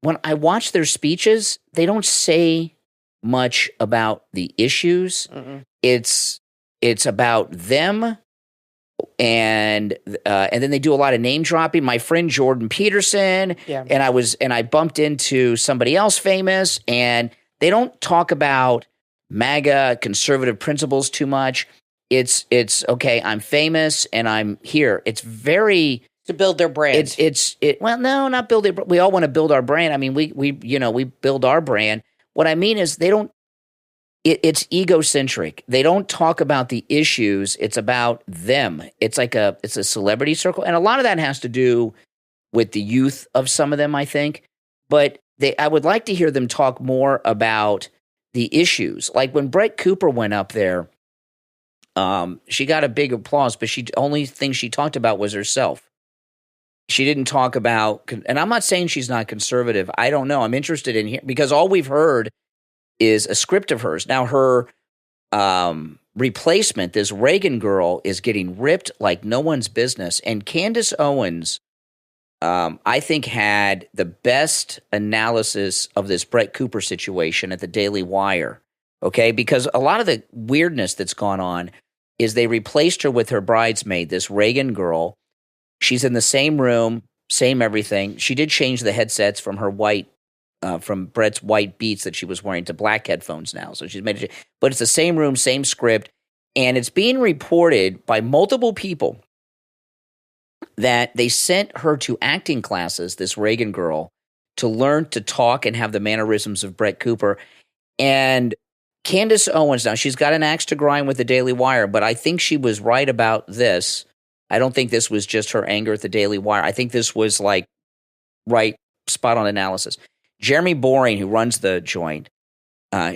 When I watch their speeches, they don't say much about the issues. It's about them, and then they do a lot of name dropping. My friend Jordan Peterson, and I bumped into somebody else famous, and they don't talk about MAGA conservative principles too much. It's okay. I'm famous and I'm here. It's very to build their brand. Well, no, not build it. We all want to build our brand. I mean, we build our brand. What I mean is they don't. It's egocentric. They don't talk about the issues. It's about them. It's a celebrity circle, and a lot of that has to do with the youth of some of them, I think. But I would like to hear them talk more about the issues. Like when Brett Cooper went up there. She got a big applause, but only thing she talked about was herself. She didn't talk about, and I'm not saying she's not conservative. I don't know. I'm interested in here because all we've heard is a script of hers. Now her replacement, this Reagan girl, is getting ripped like no one's business. And Candace Owens, I think, had the best analysis of this Brett Cooper situation at the Daily Wire. Okay, because a lot of the weirdness that's gone on is they replaced her with her bridesmaid, this Reagan girl. She's in the same room, same everything. She did change the headsets from her from Brett's white Beats that she was wearing to black headphones now. So she's made it, but it's the same room, same script. And it's being reported by multiple people that they sent her to acting classes, this Reagan girl, to learn to talk and have the mannerisms of Brett Cooper. And Candace Owens, now she's got an axe to grind with the Daily Wire, but I think she was right about this. I don't think this was just her anger at the Daily Wire. I think this was like right, spot on analysis. Jeremy Boring, who runs the joint,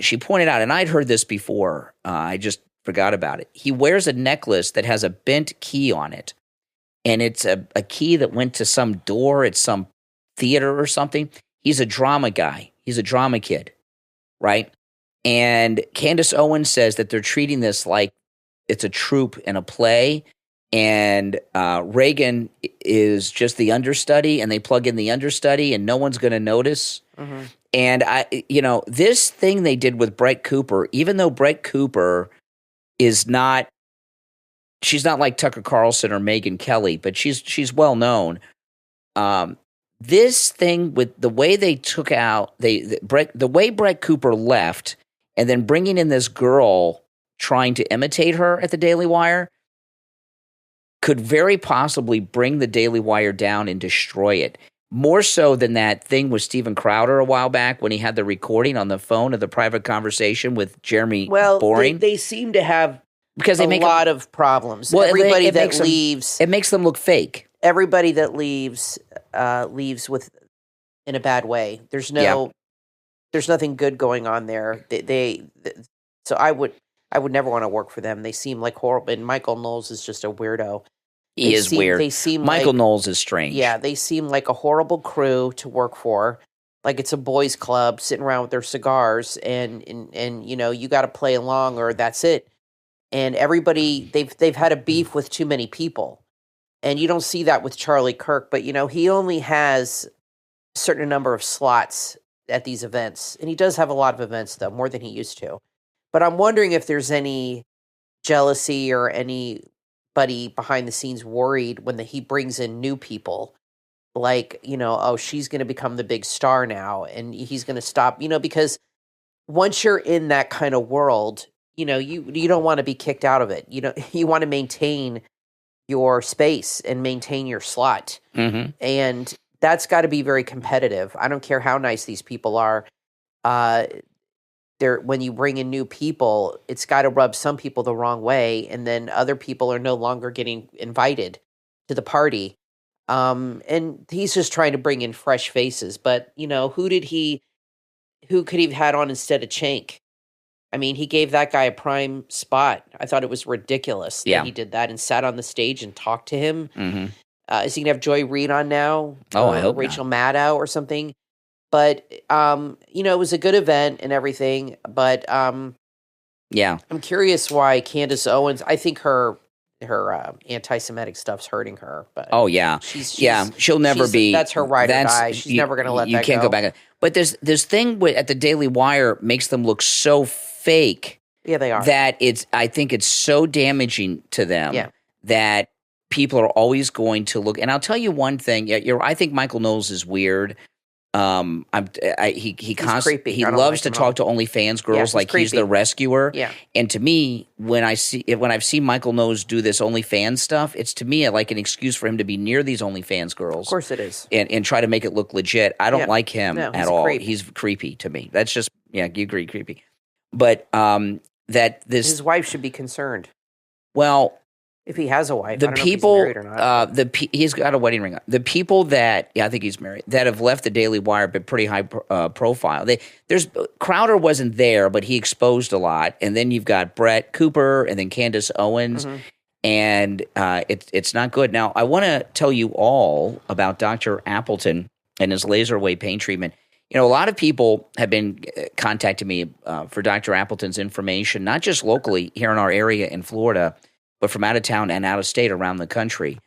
she pointed out, and I'd heard this before, I just forgot about it. He wears a necklace that has a bent key on it, and it's a key that went to some door at some theater or something. He's a drama guy. He's a drama kid, right? And Candace Owens says that they're treating this like it's a troupe and a play, and Reagan is just the understudy, and they plug in the understudy, and no one's going to notice. Mm-hmm. And this thing they did with Brett Cooper, even though Brett Cooper is not, she's not like Tucker Carlson or Megyn Kelly, but she's well known. This thing with the way they took out the way Brett Cooper left, and then bringing in this girl trying to imitate her at the Daily Wire, could very possibly bring the Daily Wire down and destroy it. More so than that thing with Steven Crowder a while back when he had the recording on the phone of the private conversation with Jeremy Boring. They seem to have because they a make lot of problems. Well, everybody it that leaves, it makes them look fake. Everybody that leaves with in a bad way. There's nothing good going on there. So I would never want to work for them. They seem like horrible. And Michael Knowles is just a weirdo. He is weird. They seem Michael Knowles is strange. Yeah, they seem like a horrible crew to work for. Like it's a boys' club sitting around with their cigars, and you got to play along or that's it. And everybody they've had a beef with too many people, and you don't see that with Charlie Kirk. But he only has a certain number of slots at these events, and he does have a lot of events though, more than he used to. But I'm wondering if there's any jealousy or anybody behind the scenes worried when he brings in new people, like, she's going to become the big star now and he's going to stop, because once you're in that kind of world, you don't want to be kicked out of it. You want to maintain your space and maintain your slot. Mm-hmm. And that's got to be very competitive. I don't care how nice these people are. When you bring in new people, it's got to rub some people the wrong way, and then other people are no longer getting invited to the party. And he's just trying to bring in fresh faces. But who could he have had on instead of Cenk? I mean, he gave that guy a prime spot. I thought it was ridiculous that he did that and sat on the stage and talked to him. Mm-hmm. Is he gonna have Joy Reid on now? Oh, I hope Rachel Maddow or something. But, it was a good event and everything. But, I'm curious why Candace Owens, I think her anti-Semitic stuff's hurting her. But she'll never be. That's her ride or die. She's never going to let that go. You can't go back. But this thing at the Daily Wire makes them look so fake. Yeah, they are. That I think it's so damaging to them that people are always going to look. And I'll tell you one thing. I think Michael Knowles is weird. He constantly he loves to talk to OnlyFans girls like he's the rescuer. Yeah. And to me, when I've seen Michael Knowles do this OnlyFans stuff, it's to me like an excuse for him to be near these OnlyFans girls. Of course it is. And try to make it look legit. I don't like him at all. Creep. He's creepy to me. That's just you agree, creepy. But his wife should be concerned. Well, if he has a wife, the I don't people, know if he's married or not. He's got a wedding ring on. The people that, I think he's married, that have left the Daily Wire, but pretty high profile. Crowder wasn't there, but he exposed a lot. And then you've got Brett Cooper, and then Candace Owens, and it's not good. Now, I want to tell you all about Dr. Appleton and his laser wave pain treatment. A lot of people have been contacting me for Dr. Appleton's information, not just locally here in our area in Florida, but from out of town and out of state around the country.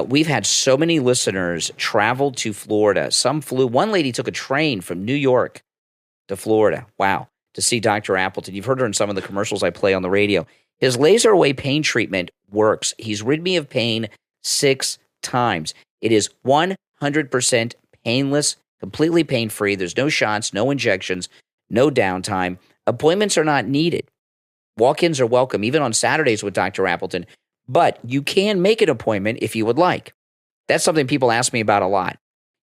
We've had so many listeners travel to Florida. Some flew. One lady took a train from New York to Florida. Wow. To see Dr. Appleton. You've heard her in some of the commercials I play on the radio. His laser away pain treatment works. He's rid me of pain 6 times. It is 100% painless, completely pain-free. There's no shots, no injections, no downtime. Appointments are not needed. Walk-ins are welcome, even on Saturdays with Dr. Appleton, but you can make an appointment if you would like. That's something people ask me about a lot.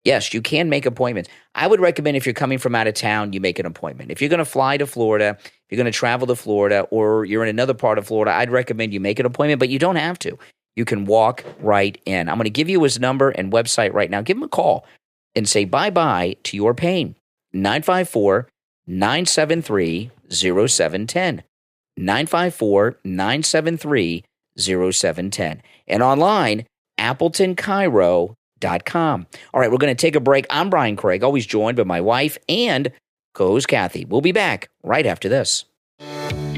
Yes, you can make appointments. I would recommend if you're coming from out of town, you make an appointment. If you're going to fly to Florida, if you're going to travel to Florida, or you're in another part of Florida, I'd recommend you make an appointment, but you don't have to. You can walk right in. I'm going to give you his number and website right now. Give him a call and say bye-bye to your pain. 954-973-0710. 954-973-0710. And online, AppletonCairo.com. All right, we're going to take a break. I'm Brian Craig, always joined by my wife and co-host Kathy. We'll be back right after this.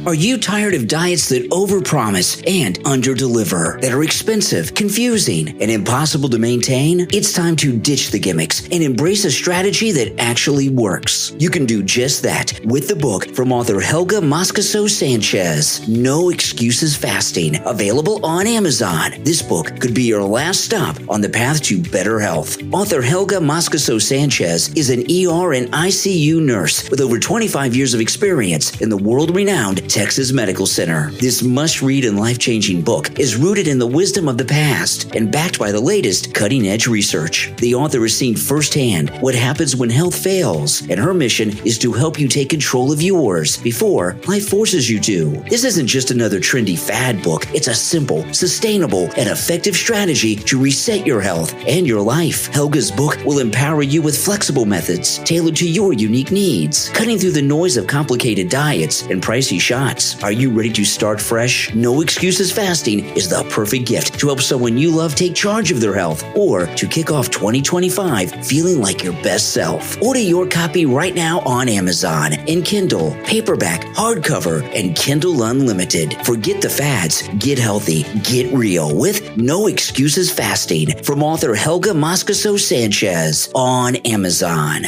Are you tired of diets that overpromise and underdeliver, that are expensive, confusing, and impossible to maintain? It's time to ditch the gimmicks and embrace a strategy that actually works. You can do just that with the book from author Helga Moscoso Sanchez, No Excuses Fasting, available on Amazon. This book could be your last stop on the path to better health. Author Helga Moscoso Sanchez is an ER and ICU nurse with over 25 years of experience in the world-renowned Texas Medical Center. This must-read and life-changing book is rooted in the wisdom of the past and backed by the latest cutting-edge research. The author has seen firsthand what happens when health fails, and her mission is to help you take control of yours before life forces you to. This isn't just another trendy fad book. It's a simple, sustainable, and effective strategy to reset your health and your life. Helga's book will empower you with flexible methods tailored to your unique needs, cutting through the noise of complicated diets and pricey shots. Are you ready to start fresh? No Excuses Fasting is the perfect gift to help someone you love take charge of their health or to kick off 2025 feeling like your best self. Order your copy right now on Amazon in Kindle, paperback, hardcover, and Kindle Unlimited. Forget the fads. Get healthy. Get real with No Excuses Fasting from author Helga Moscoso Sanchez on Amazon.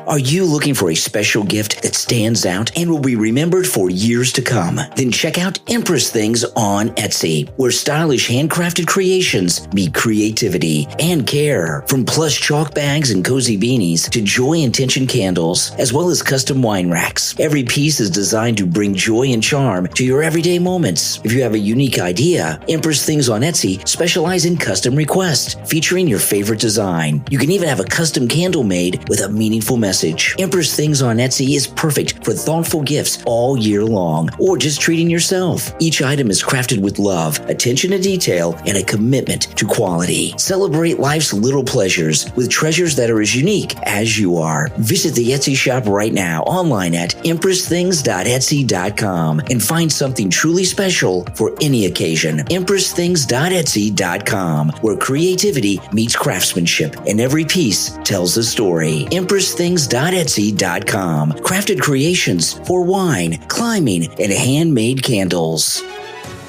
Are you looking for a special gift that stands out and will be remembered for years to come? Then check out Empress Things on Etsy, where stylish handcrafted creations meet creativity and care. From plush chalk bags and cozy beanies to joy intention candles, as well as custom wine racks. Every piece is designed to bring joy and charm to your everyday moments. If you have a unique idea, Empress Things on Etsy specialize in custom requests featuring your favorite design. You can even have a custom candle made with a meaningful message. Empress Things on Etsy is perfect for thoughtful gifts all year long, or just treating yourself. Each item is crafted with love, attention to detail, and a commitment to quality. Celebrate life's little pleasures with treasures that are as unique as you are. Visit the Etsy shop right now online at empressthings.etsy.com and find something truly special for any occasion. empressthings.etsy.com, where creativity meets craftsmanship and every piece tells a story. empressthings.etsy.com. Crafted creations for wine, climbing, and handmade candles.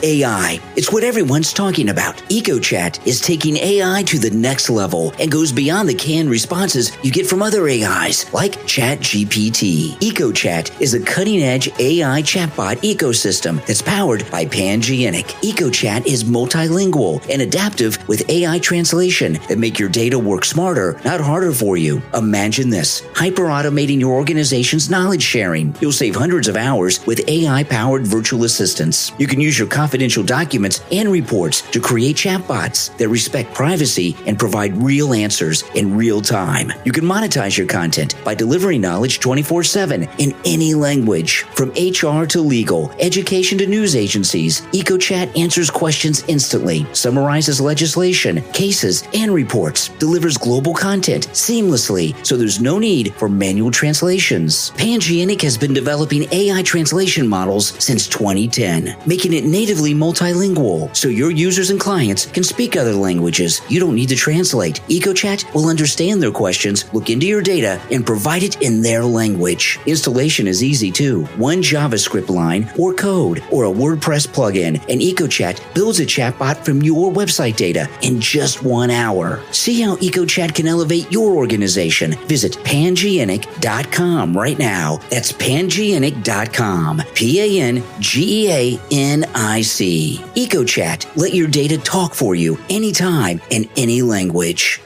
AI. It's what everyone's talking about. EcoChat is taking AI to the next level and goes beyond the canned responses you get from other AIs like ChatGPT. EcoChat is a cutting-edge AI chatbot ecosystem that's powered by Pangienic. EcoChat is multilingual and adaptive with AI translation that make your data work smarter, not harder for you. Imagine this: hyper-automating your organization's knowledge sharing. You'll save hundreds of hours with AI-powered virtual assistants. You can use your confidential documents and reports to create chatbots that respect privacy and provide real answers in real time. You can monetize your content by delivering knowledge 24/7 in any language. From HR to legal, education to news agencies, EcoChat answers questions instantly, summarizes legislation, cases, and reports, delivers global content seamlessly, so there's no need for manual translations. Pangienic has been developing AI translation models since 2010, making it natively multilingual, so your users and clients can speak other languages. You don't need to translate. EcoChat will understand their questions, look into your data, and provide it in their language. Installation is easy too. One JavaScript line or code or a WordPress plugin, and EcoChat builds a chatbot from your website data in just 1 hour. See how EcoChat can elevate your organization. Visit Pangienic.com right now. That's Pangienic.com. Pangeanic. EcoChat. Let your data talk for you anytime in any language.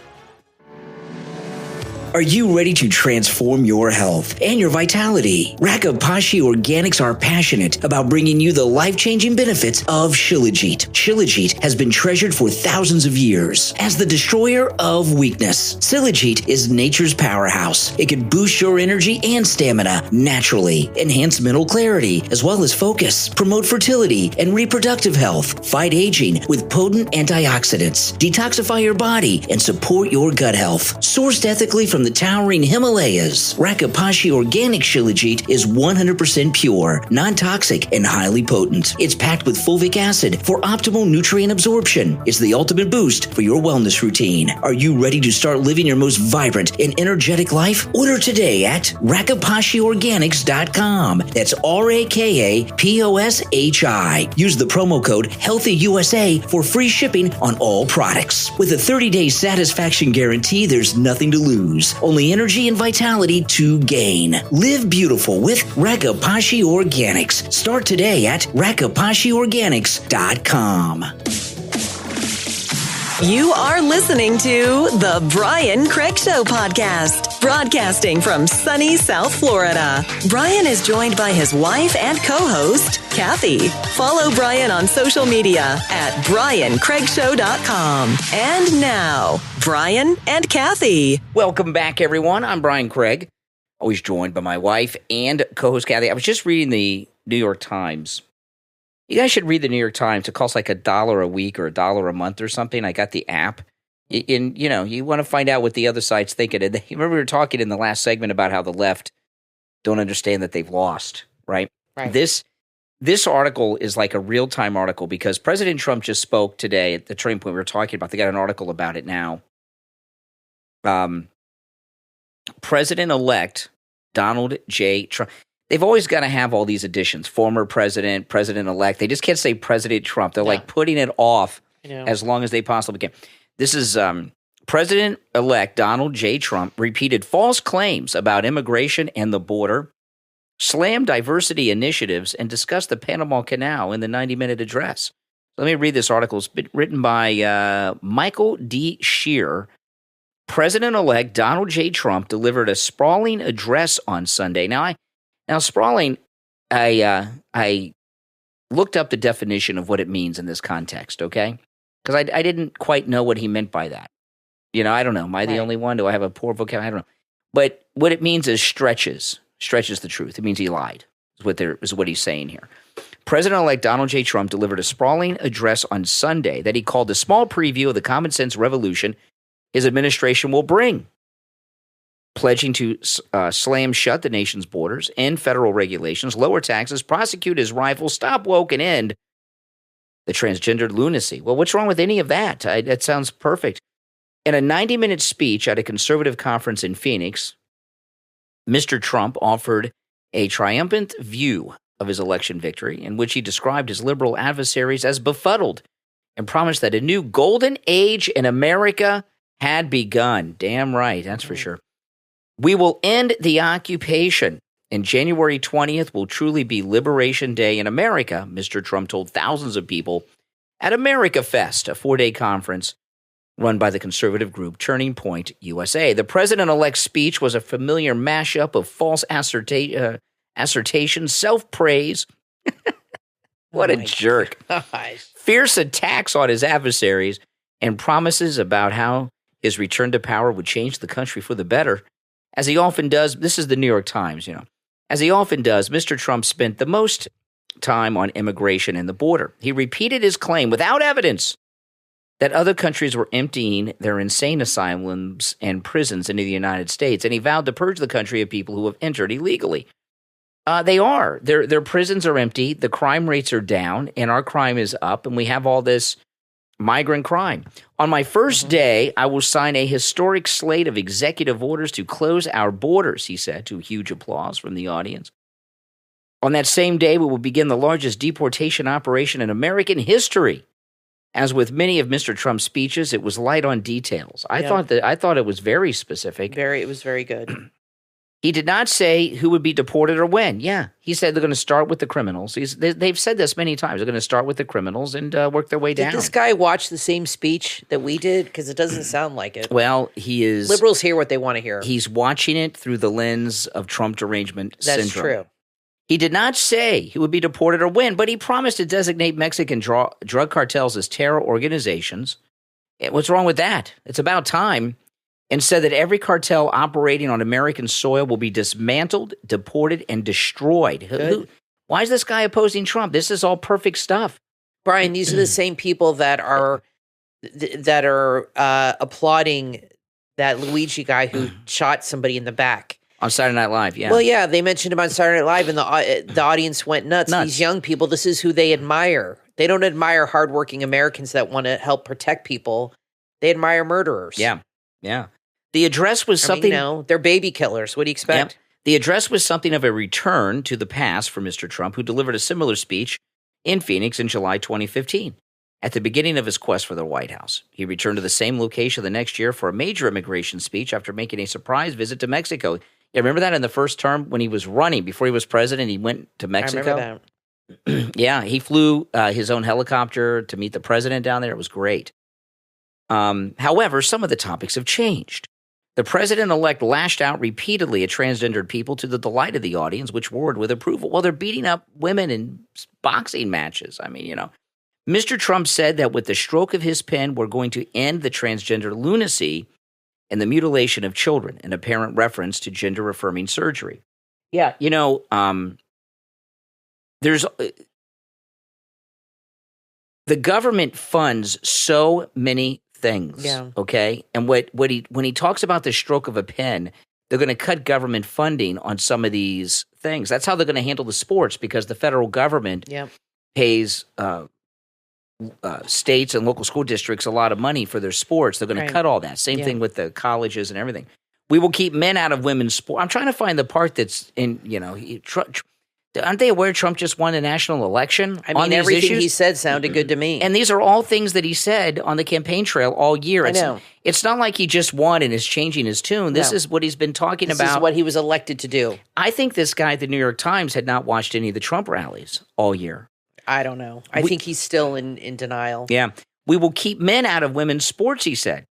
Are you ready to transform your health and your vitality? Rakapashi Organics are passionate about bringing you the life-changing benefits of Shilajit. Shilajit has been treasured for thousands of years as the destroyer of weakness. Shilajit is nature's powerhouse. It can boost your energy and stamina naturally, enhance mental clarity as well as focus, promote fertility and reproductive health, fight aging with potent antioxidants, detoxify your body, and support your gut health. Sourced ethically from the towering Himalayas, Rakapashi Organic Shilajit is 100% pure, non-toxic, and highly potent. It's packed with fulvic acid for optimal nutrient absorption. It's the ultimate boost for your wellness routine. Are you ready to start living your most vibrant and energetic life? Order today at rakapashiorganics.com. That's RAKAPOSHI. Use the promo code HEALTHYUSA for free shipping on all products. With a 30-day satisfaction guarantee, there's nothing to lose, only energy and vitality to gain. Live beautiful with Rakapashi Organics. Start today at rakapashiorganics.com. You are listening to The Brian Craig Show podcast, broadcasting from sunny South Florida. Brian is joined by his wife and co-host, Kathy. Follow Brian on social media at briancraigshow.com. And now, Brian and Kathy. Welcome back, everyone. I'm Brian Craig, always joined by my wife and co-host Kathy. I was just reading the New York Times. You guys should read the New York Times. It costs like $1 a week or $1 a month or something. I got the app. And, you know, you want to find out what the other side's thinking. And remember we were talking in the last segment about how the left don't understand that they've lost, right? Right. This article is like a real-time article because President Trump just spoke today at the turning point we were talking about. They got an article about it now. President-elect Donald J. Trump. They've always got to have all these additions. Former president, president-elect. They just can't say President Trump. They're like putting it off as long as they possibly can. This is President-elect Donald J. Trump repeated false claims about immigration and the border, slammed diversity initiatives, and discussed the Panama Canal in the 90-minute address. Let me read this article. It's been written by Michael D. Shear. President-elect Donald J. Trump delivered a sprawling address on Sunday. Now, sprawling, I looked up the definition of what it means in this context, okay? Because I didn't quite know what he meant by that. You know, I don't know. Am I the only one? Do I have a poor vocabulary? I don't know. But what it means is stretches the truth. It means he lied, is what he's saying here. President-elect Donald J. Trump delivered a sprawling address on Sunday that he called a small preview of the common sense revolution his administration will bring, pledging to slam shut the nation's borders, end federal regulations, lower taxes, prosecute his rivals, stop woke, and end the transgendered lunacy. Well, what's wrong with any of that? That sounds perfect. In a 90-minute speech at a conservative conference in Phoenix, Mr. Trump offered a triumphant view of his election victory, in which he described his liberal adversaries as befuddled and promised that a new golden age in America had begun. Damn right, that's for sure. We will end the occupation, and January 20th will truly be Liberation Day in America, Mr. Trump told thousands of people at America Fest, a 4-day conference run by the conservative group Turning Point USA. The president-elect's speech was a familiar mashup of false assertion, self-praise. What a jerk. Gosh. Fierce attacks on his adversaries and promises about how his return to power would change the country for the better. As he often does, this is the New York Times, As he often does, Mr. Trump spent the most time on immigration and the border. He repeated his claim without evidence that other countries were emptying their insane asylums and prisons into the United States, and he vowed to purge the country of people who have entered illegally. They are. Their prisons are empty, the crime rates are down, and our crime is up, and we have all this migrant crime. On my first day, I will sign a historic slate of executive orders to close our borders, he said, to huge applause from the audience. On that same day, we will begin the largest deportation operation in American history. As with many of Mr. Trump's speeches, it was light on details. I thought it was very specific. It was very good. He did not say who would be deported or when. Yeah, he said they're going to start with the criminals. They've said this many times. They're going to start with the criminals and work their way down. Did this guy watch the same speech that we did? Because it doesn't sound like it. Well, he is. Liberals hear what they want to hear. He's watching it through the lens of Trump derangement syndrome. That's true. He did not say who would be deported or when, but he promised to designate Mexican drug cartels as terror organizations. What's wrong with that? It's about time. And said that every cartel operating on American soil will be dismantled, deported, and destroyed. Why is this guy opposing Trump? This is all perfect stuff. Brian, these are the same people that are applauding that Luigi guy who shot somebody in the back. On Saturday Night Live, yeah. Well, yeah, they mentioned him on Saturday Night Live, and the audience went nuts. These young people, this is who they admire. They don't admire hardworking Americans that want to help protect people. They admire murderers. Yeah, yeah. The address was something. They're baby killers. What do you expect? Yeah. The address was something of a return to the past for Mr. Trump, who delivered a similar speech in Phoenix in July 2015. At the beginning of his quest for the White House, he returned to the same location the next year for a major immigration speech after making a surprise visit to Mexico. Yeah, remember that in the first term when he was running, before he was president, he went to Mexico? I remember that. Yeah, he flew his own helicopter to meet the president down there. It was great. However, some of the topics have changed. The president-elect lashed out repeatedly at transgendered people to the delight of the audience, which roared with approval. Well, they're beating up women in boxing matches. I mean, Mr. Trump said that with the stroke of his pen, we're going to end the transgender lunacy and the mutilation of children, an apparent reference to gender-affirming surgery. Yeah, there's the government funds so many things, okay? And when he talks about the stroke of a pen, they're going to cut government funding on some of these things. That's how they're going to handle the sports, because the federal government pays states and local school districts a lot of money for their sports. They're going to cut all that. Same thing with the colleges and everything. We will keep men out of women's sport. I'm trying to find the part that's in, aren't they aware Trump just won a national election? I mean, everything he said sounded good to me. And these are all things that he said on the campaign trail all year. I know. It's not like he just won and is changing his tune. This is what he's been talking about. This is what he was elected to do. I think this guy at the New York Times had not watched any of the Trump rallies all year. I don't know. I think he's still in denial. Yeah. We will keep men out of women's sports, he said.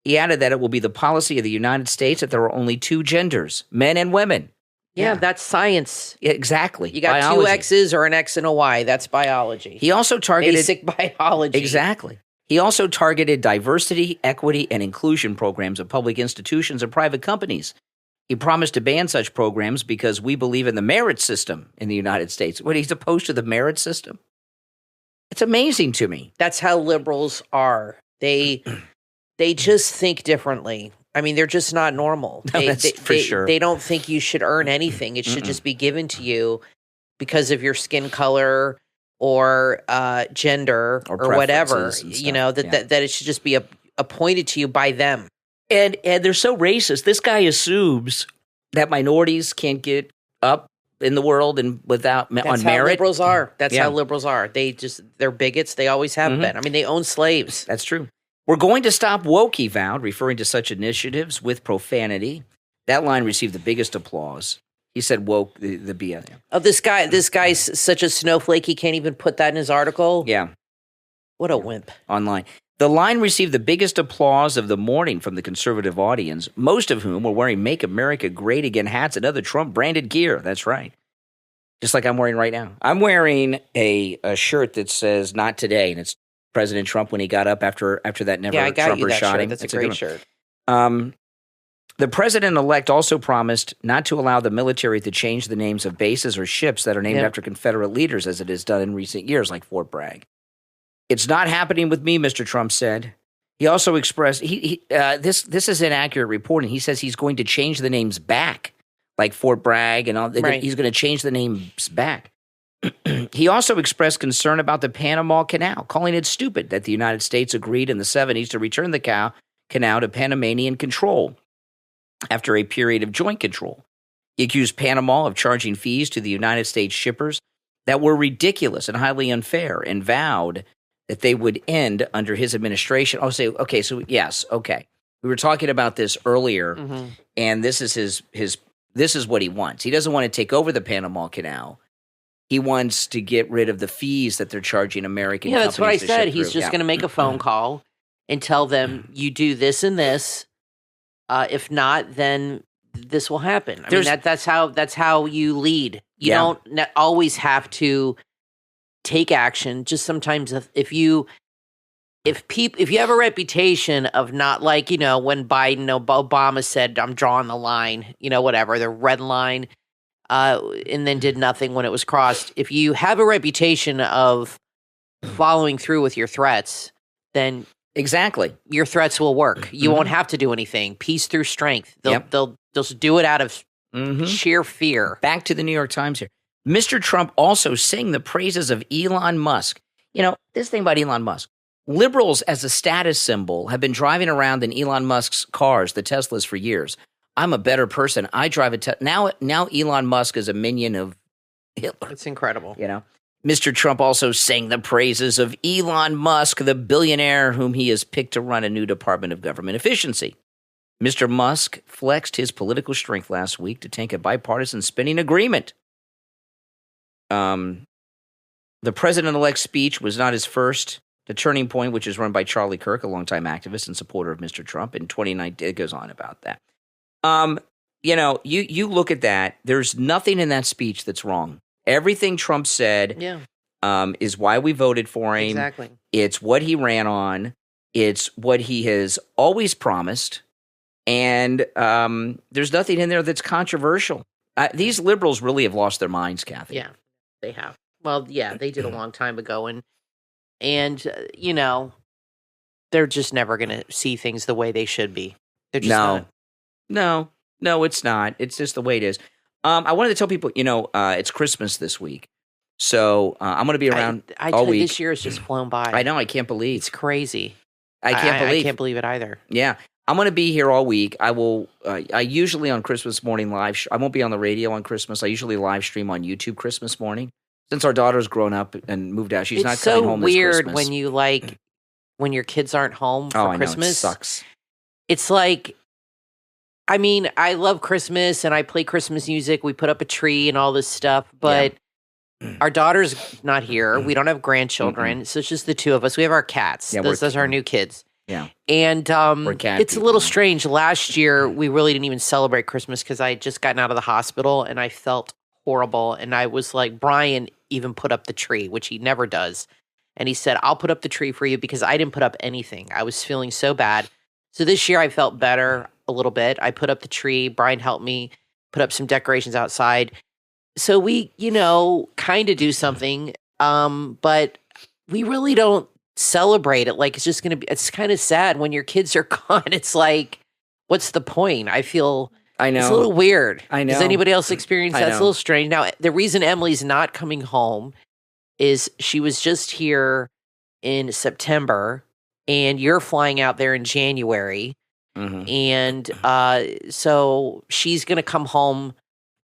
He added that it will be the policy of the United States that there are only two genders, men and women. Yeah, that's science. Yeah, exactly. You got biology. Two X's or an X and a Y. That's biology. He also targeted basic biology. Exactly. He also targeted diversity, equity, and inclusion programs of public institutions and private companies. He promised to ban such programs because we believe in the merit system in the United States. What, he's opposed to the merit system? It's amazing to me. That's how liberals are. They just think differently. I mean, they're just not normal. For sure. They don't think you should earn anything. It should just be given to you because of your skin color or gender or whatever. That it should just be appointed to you by them. And they're so racist. This guy assumes that minorities can't get up in the world and on merit. That's how liberals are. That's how liberals are. They're bigots. They always have been. I mean, they own slaves. That's true. We're going to stop woke, he vowed, referring to such initiatives with profanity. That line received the biggest applause. He said woke, the BS. Oh, this guy's such a snowflake, he can't even put that in his article? Yeah. What a wimp. Online. The line received the biggest applause of the morning from the conservative audience, most of whom were wearing Make America Great Again hats and other Trump-branded gear. That's right. Just like I'm wearing right now. I'm wearing a shirt that says "Not Today," and it's President Trump when he got up after that Trumper shot him. That's a great shirt. The president-elect also promised not to allow the military to change the names of bases or ships that are named after Confederate leaders, as it has done in recent years, like Fort Bragg. It's not happening with me, Mr. Trump said. He also expressed this is inaccurate reporting. He says he's going to change the names back, like Fort Bragg and all. Right. He's going to change the names back. He also expressed concern about the Panama Canal, calling it stupid that the United States agreed in the 70s to return the canal to Panamanian control after a period of joint control. He accused Panama of charging fees to the United States shippers that were ridiculous and highly unfair, and vowed that they would end under his administration. We were talking about this earlier, and this is his this is what he wants. He doesn't want to take over the Panama Canal. He wants to get rid of the fees that they're charging American companies. Yeah, that's what I to said. ship He's through. just going to make a phone call and tell them, you do this and this. If not, then this will happen. I mean, that's how you lead. You don't always have to take action. Just sometimes if you have a reputation of not, like, when Obama said, I'm drawing the line, whatever, the red line, and then did nothing when it was crossed. If you have a reputation of following through with your threats, then exactly your threats will work. You won't have to do anything. Peace through strength. They'll just do it out of sheer fear. Back to the New York Times here. Mr. Trump also sang the praises of Elon Musk. This thing about Elon Musk. Liberals as a status symbol have been driving around in Elon Musk's cars, the Teslas, for years. I'm a better person. I drive a Tesla. Now Elon Musk is a minion of Hitler. It's incredible. Mr. Trump also sang the praises of Elon Musk, the billionaire whom he has picked to run a new Department of Government Efficiency. Mr. Musk flexed his political strength last week to tank a bipartisan spending agreement. The president-elect's speech was not his first. The Turning Point, which is run by Charlie Kirk, a longtime activist and supporter of Mr. Trump, in 2019, it goes on about that. You look at that. There's nothing in that speech that's wrong. Everything Trump said is why we voted for him. Exactly. It's what he ran on. It's what he has always promised. And there's nothing in there that's controversial. These liberals really have lost their minds, Kathy. Yeah, they have. Well, yeah, they did a long time ago. And they're just never going to see things the way they should be. They're just not. No, it's not. It's just the way it is. I wanted to tell people, it's Christmas this week. So I'm going to be around all week. This year has just flown by. I know. I can't believe. It's crazy. I can't believe it either. Yeah. I'm going to be here all week. I will. I usually on Christmas morning I won't be on the radio on Christmas. I usually live stream on YouTube Christmas morning. Since our daughter's grown up and moved out, she's not coming home this Christmas. It's so weird when your kids aren't home for Christmas. I know, it sucks. It's like, I mean, I love Christmas and I play Christmas music. We put up a tree and all this stuff, but our daughter's not here. We don't have grandchildren, so it's just the two of us. We have our cats. Yeah, those are our new kids. Yeah. And it's a little strange. Last year, we really didn't even celebrate Christmas because I had just gotten out of the hospital and I felt horrible. And I was like, Brian even put up the tree, which he never does. And he said, I'll put up the tree for you because I didn't put up anything. I was feeling so bad. So this year I felt better a little bit. I put up the tree. Brian helped me put up some decorations outside. So we, kind of do something. But we really don't celebrate it. Like, it's kind of sad when your kids are gone. It's like, what's the point? I know. It's a little weird. I know. Does anybody else experience that? It's a little strange. Now, the reason Emily's not coming home is she was just here in September, and you're flying out there in January. Mm-hmm. And so she's going to come home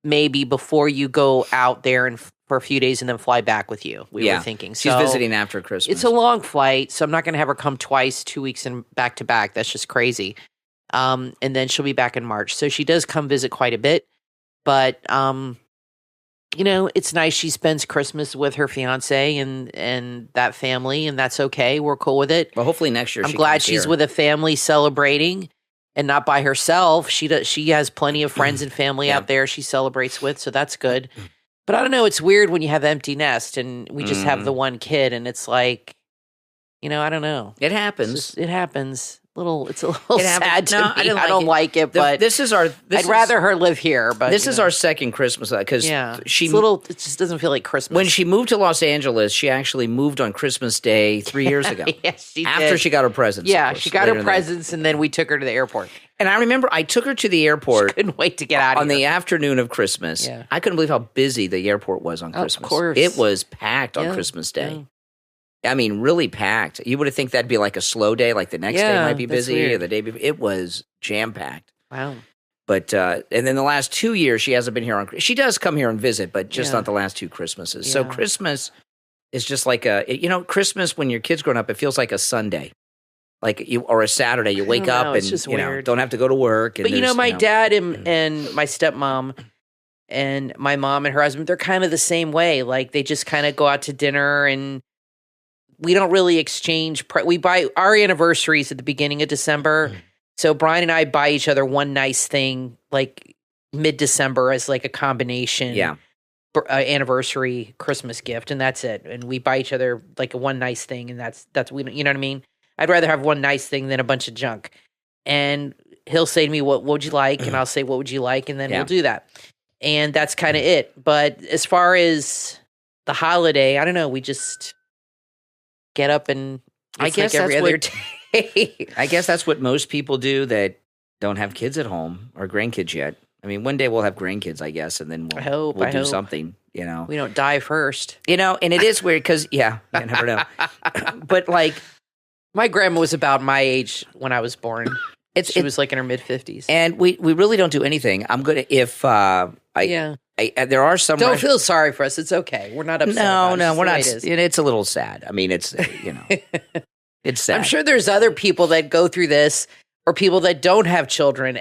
maybe before you go out there and for a few days and then fly back with you. We were thinking. She's visiting after Christmas. It's a long flight, so I'm not going to have her come twice, 2 weeks and back to back. That's just crazy. And then she'll be back in March. So she does come visit quite a bit. But, it's nice. She spends Christmas with her fiance and that family, and that's okay. We're cool with it. Well, hopefully next year I'm glad she's with a family celebrating and not by herself. She has plenty of friends and family out there she celebrates with, so that's good. But I don't know. It's weird when you have empty nest and we just have the one kid, and it's like, I don't know. It happens. It happens. It's a little sad to me. I don't like it, but I'd rather her live here. But this is our second Christmas because it just doesn't feel like Christmas. When she moved to Los Angeles, she actually moved on Christmas Day 3 years ago. Yes, she after did. she got her presents. Yeah, she got her presents, and then we took her to the airport. And I remember I took her to the airport. She couldn't wait to get out of here. On the afternoon of Christmas. Yeah. I couldn't believe how busy the airport was on Christmas. Of course. It was packed on Christmas Day. Yeah. I mean, really packed. You would have think that'd be like a slow day, like the next day might be busy or the day before. It was jam-packed. Wow. But, and then the last 2 years, she hasn't been here she does come here and visit, but just not the last two Christmases. Yeah. So Christmas is just like Christmas when your kid's growing up, it feels like a Sunday. Like or a Saturday, you wake up and just don't have to go to work. And but my dad and my stepmom and my mom and her husband, they're kind of the same way. Like they just kind of go out to dinner and we don't really exchange. We buy our anniversaries at the beginning of December. So Brian and I buy each other one nice thing like mid-December as like a combination. Yeah. Anniversary Christmas gift, and that's it. And we buy each other like a one nice thing, and that's we. You know what I mean? I'd rather have one nice thing than a bunch of junk. And he'll say to me, "What would you like?" And I'll say, "What would you like?" And then we'll do that. And that's kind of it. But as far as the holiday, I don't know. We just get up and I guess like every other day. I guess that's what most people do that don't have kids at home or grandkids yet. I mean, one day we'll have grandkids, I guess, and then we'll do something, We don't die first. And it is weird because, you never know. But, like... My grandma was about my age when I was born. She was, like, in her mid-50s. And we really don't do anything. I'm going to... If there are some... Don't feel sorry for us. It's okay. We're not upset No, we're not. It's a little sad. I mean, it's, it's sad. I'm sure there's other people that go through this... Or people that don't have children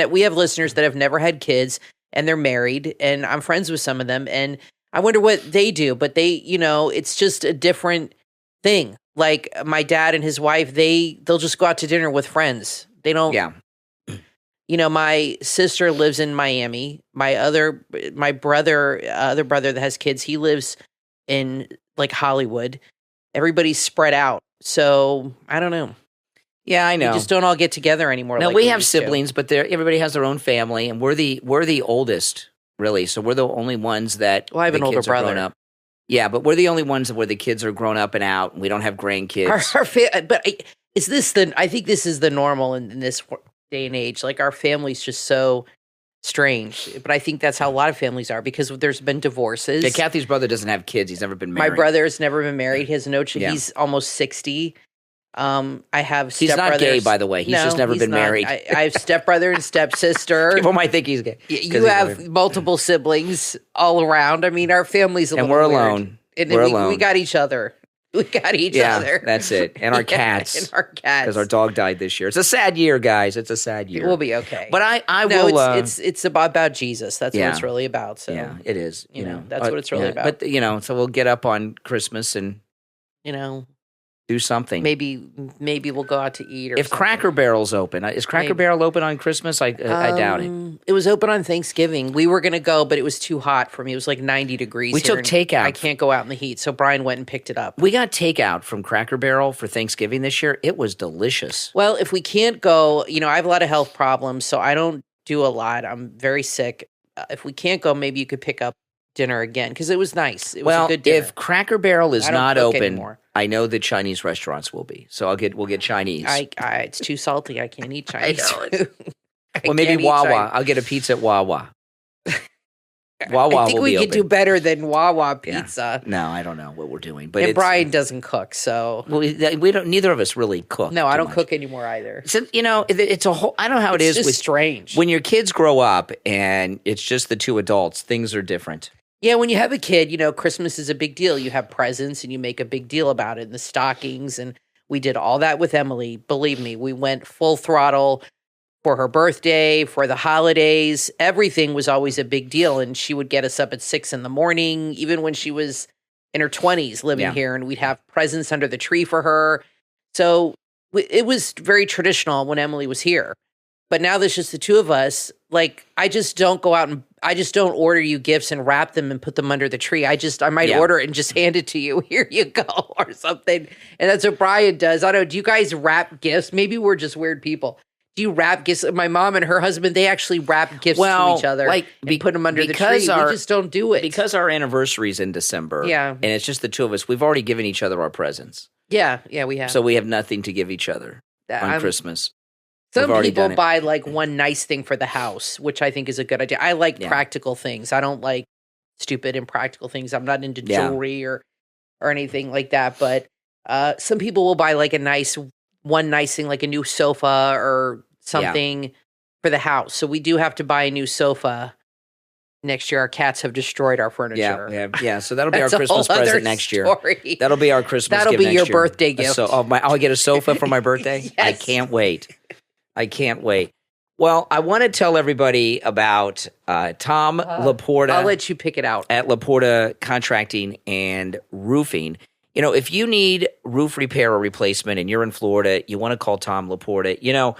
we have listeners that have never had kids and they're married, and I'm friends with some of them, and I wonder what they do. But they, it's just a different thing. Like my dad and his wife, they'll just go out to dinner with friends. They don't. Yeah. My sister lives in Miami. My other brother that has kids, he lives in like Hollywood. Everybody's spread out, so I don't know. Yeah, I know. We just don't all get together anymore. No, we have siblings, but everybody has their own family, and we're the oldest, really. So we're the only ones that I have an older brother. Up. Yeah, but we're the only ones where the kids are grown up and out, and we don't have grandkids. But is this I think this is the normal in this day and age. Like our family's just so strange, but I think that's how a lot of families are because there's been divorces. Yeah, Kathy's brother doesn't have kids; he's never been married. My brother's never been married. He has no. He's almost 60. I have stepbrothers. He's not gay, by the way. He's just never been married. I have stepbrother and stepsister. People might think he's gay. You have multiple siblings all around. I mean, our family's a little we're weird. Alone. And we're alone. We got each other. We got each other. Yeah, that's it. And our cats. And our cats. Because our dog died this year. It's a sad year, guys. It's a sad year. We'll be okay. But I will... It's about Jesus. That's what it's really about. So yeah, it is. That's what it's really about. But, so we'll get up on Christmas and... do something. Maybe we'll go out to eat or if something. Cracker Barrel's open. Is Cracker Barrel open on Christmas? I doubt it. It was open on Thanksgiving. We were going to go, but it was too hot for me. It was like 90 degrees. We took takeout. I can't go out in the heat, so Brian went and picked it up. We got takeout from Cracker Barrel for Thanksgiving this year. It was delicious. Well, if we can't go, I have a lot of health problems, so I don't do a lot. I'm very sick. If we can't go, maybe you could pick up dinner again because it was nice. It was a good dinner. If Cracker Barrel is not open, anymore. I know the Chinese restaurants will be. So we'll get Chinese. It's too salty. I can't eat Chinese. Well, maybe Wawa. I'll get a pizza at Wawa. Wawa. I think we could do better than Wawa pizza. Yeah. No, I don't know what we're doing. But Brian doesn't cook, so we don't. Neither of us really cook. No, I don't cook anymore either. So, it's a whole. I don't know how it is. It's just strange when your kids grow up and it's just the two adults. Things are different. Yeah, when you have a kid, Christmas is a big deal. You have presents and you make a big deal about it, and the stockings. And we did all that with Emily. Believe me, we went full throttle for her birthday, for the holidays. Everything was always a big deal. And she would get us up at 6 a.m, even when she was in her 20s living here. And we'd have presents under the tree for her. So it was very traditional when Emily was here. But now there's just the two of us. Like, I just don't go out and I just don't order you gifts and wrap them and put them under the tree. I might order it and just hand it to you. Here you go, or something. And that's what Brian does. I don't know. Do you guys wrap gifts? Maybe we're just weird people. Do you wrap gifts? My mom and her husband, they actually wrap gifts to each other and put them under the tree. We just don't do it. Because our anniversary's in December. Yeah. And it's just the two of us. We've already given each other our presents. Yeah, we have. So we have nothing to give each other on Christmas. Some people buy like one nice thing for the house, which I think is a good idea. I like practical things. I don't like stupid impractical things. I'm not into jewelry or anything like that. But some people will buy like one nice thing, like a new sofa or something for the house. So we do have to buy a new sofa Next year, our cats have destroyed our furniture. Yeah. So that'll be our That's a Christmas whole other present next year. story. That'll be our Christmas That'll gift be next your year. birthday gift. So, I'll get a sofa for my birthday? Yes. I can't wait. Well, I want to tell everybody about Tom Laporta. I'll let you pick it out. At Laporta Contracting and Roofing. You know, if you need roof repair or replacement and you're in Florida, you want to call Tom Laporta. You know,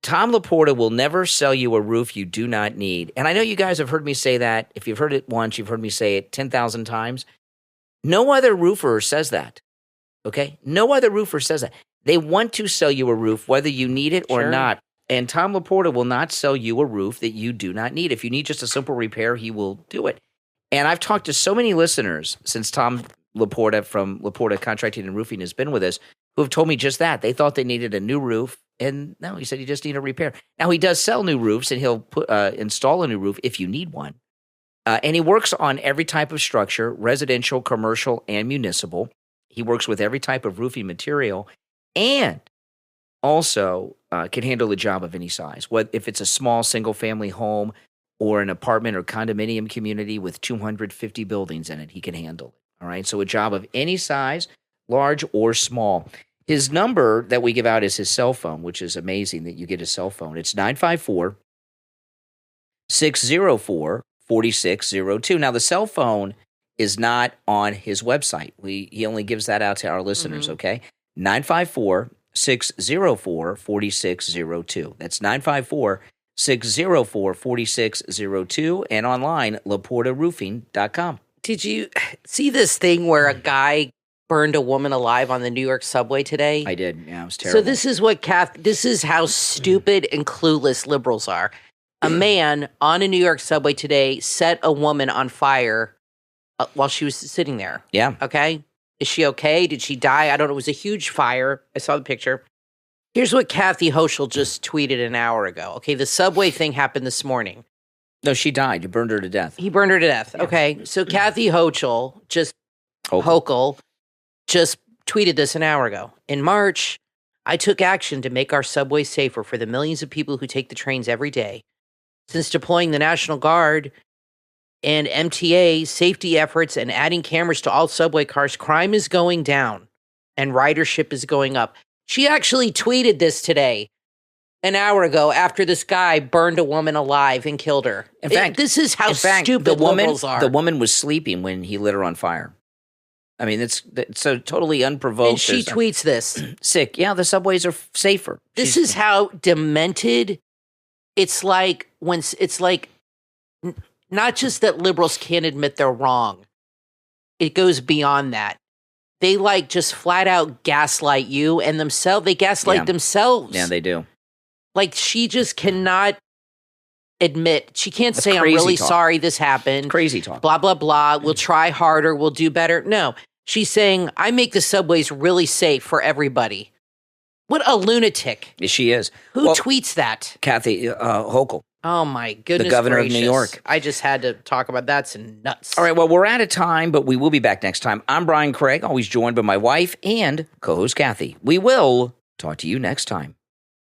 Tom Laporta will never sell you a roof you do not need. And I know you guys have heard me say that. If you've heard it once, you've heard me say it 10,000 times. No other roofer says that, okay? No other roofer says that. They want to sell you a roof whether you need it or not. And Tom Laporta will not sell you a roof that you do not need. If you need just a simple repair, he will do it. And I've talked to so many listeners since Tom Laporta from Laporta Contracting and Roofing has been with us who have told me just that. They thought they needed a new roof. And no, he said you just need a repair. Now, he does sell new roofs, and he'll install a new roof if you need one. And he works on every type of structure, residential, commercial, and municipal. He works with every type of roofing material and also can handle a job of any size. If it's a small single-family home or an apartment or condominium community with 250 buildings in it, he can handle it. All right, so a job of any size, large or small. His number that we give out is his cell phone, which is amazing that you get his cell phone. It's 954-604-4602. Now, the cell phone is not on his website. He only gives that out to our listeners, okay? 954-604-4602. That's 954-604-4602 and online, laportaroofing.com. Did you see this thing where a guy burned a woman alive on the New York subway today? I did. Yeah, it was terrible. So this is how stupid and clueless liberals are. A man on a New York subway today set a woman on fire while she was sitting there. Yeah. Okay. Is she okay? Did she die? I don't know. It was a huge fire. I saw the picture. Here's what Kathy Hochul just tweeted an hour ago. Okay. The subway thing happened this morning. No, she died. You burned her to death. He burned her to death. Okay. So Kathy Hochul Hochul just tweeted this an hour ago. In March, I took action to make our subway safer for the millions of people who take the trains every day. Since deploying the National Guard and MTA safety efforts and adding cameras to all subway cars, crime is going down and ridership is going up. She actually tweeted this today, an hour ago, after this guy burned a woman alive and killed her. In fact, this is how stupid liberals are. The woman was sleeping when he lit her on fire. I mean, it's so totally unprovoked. And she tweets this. Sick. Yeah, the subways are safer. This is how demented. It's like not just that liberals can't admit they're wrong. It goes beyond that. They just flat out gaslight you and themselves. They gaslight themselves. Yeah, they do. Like, she just cannot admit. She can't say, I'm really sorry this happened. Crazy talk. Blah, blah, blah. We'll try harder. We'll do better. No, she's saying, I make the subways really safe for everybody. What a lunatic. She is. Who tweets that? Kathy Hochul. Oh, my goodness. The governor gracious. of New York. I just had to talk about that's nuts. All right, well, we're out of time, but we will be back next time. I'm Brian Craig, always joined by my wife and co-host Kathy. We will talk to you next time.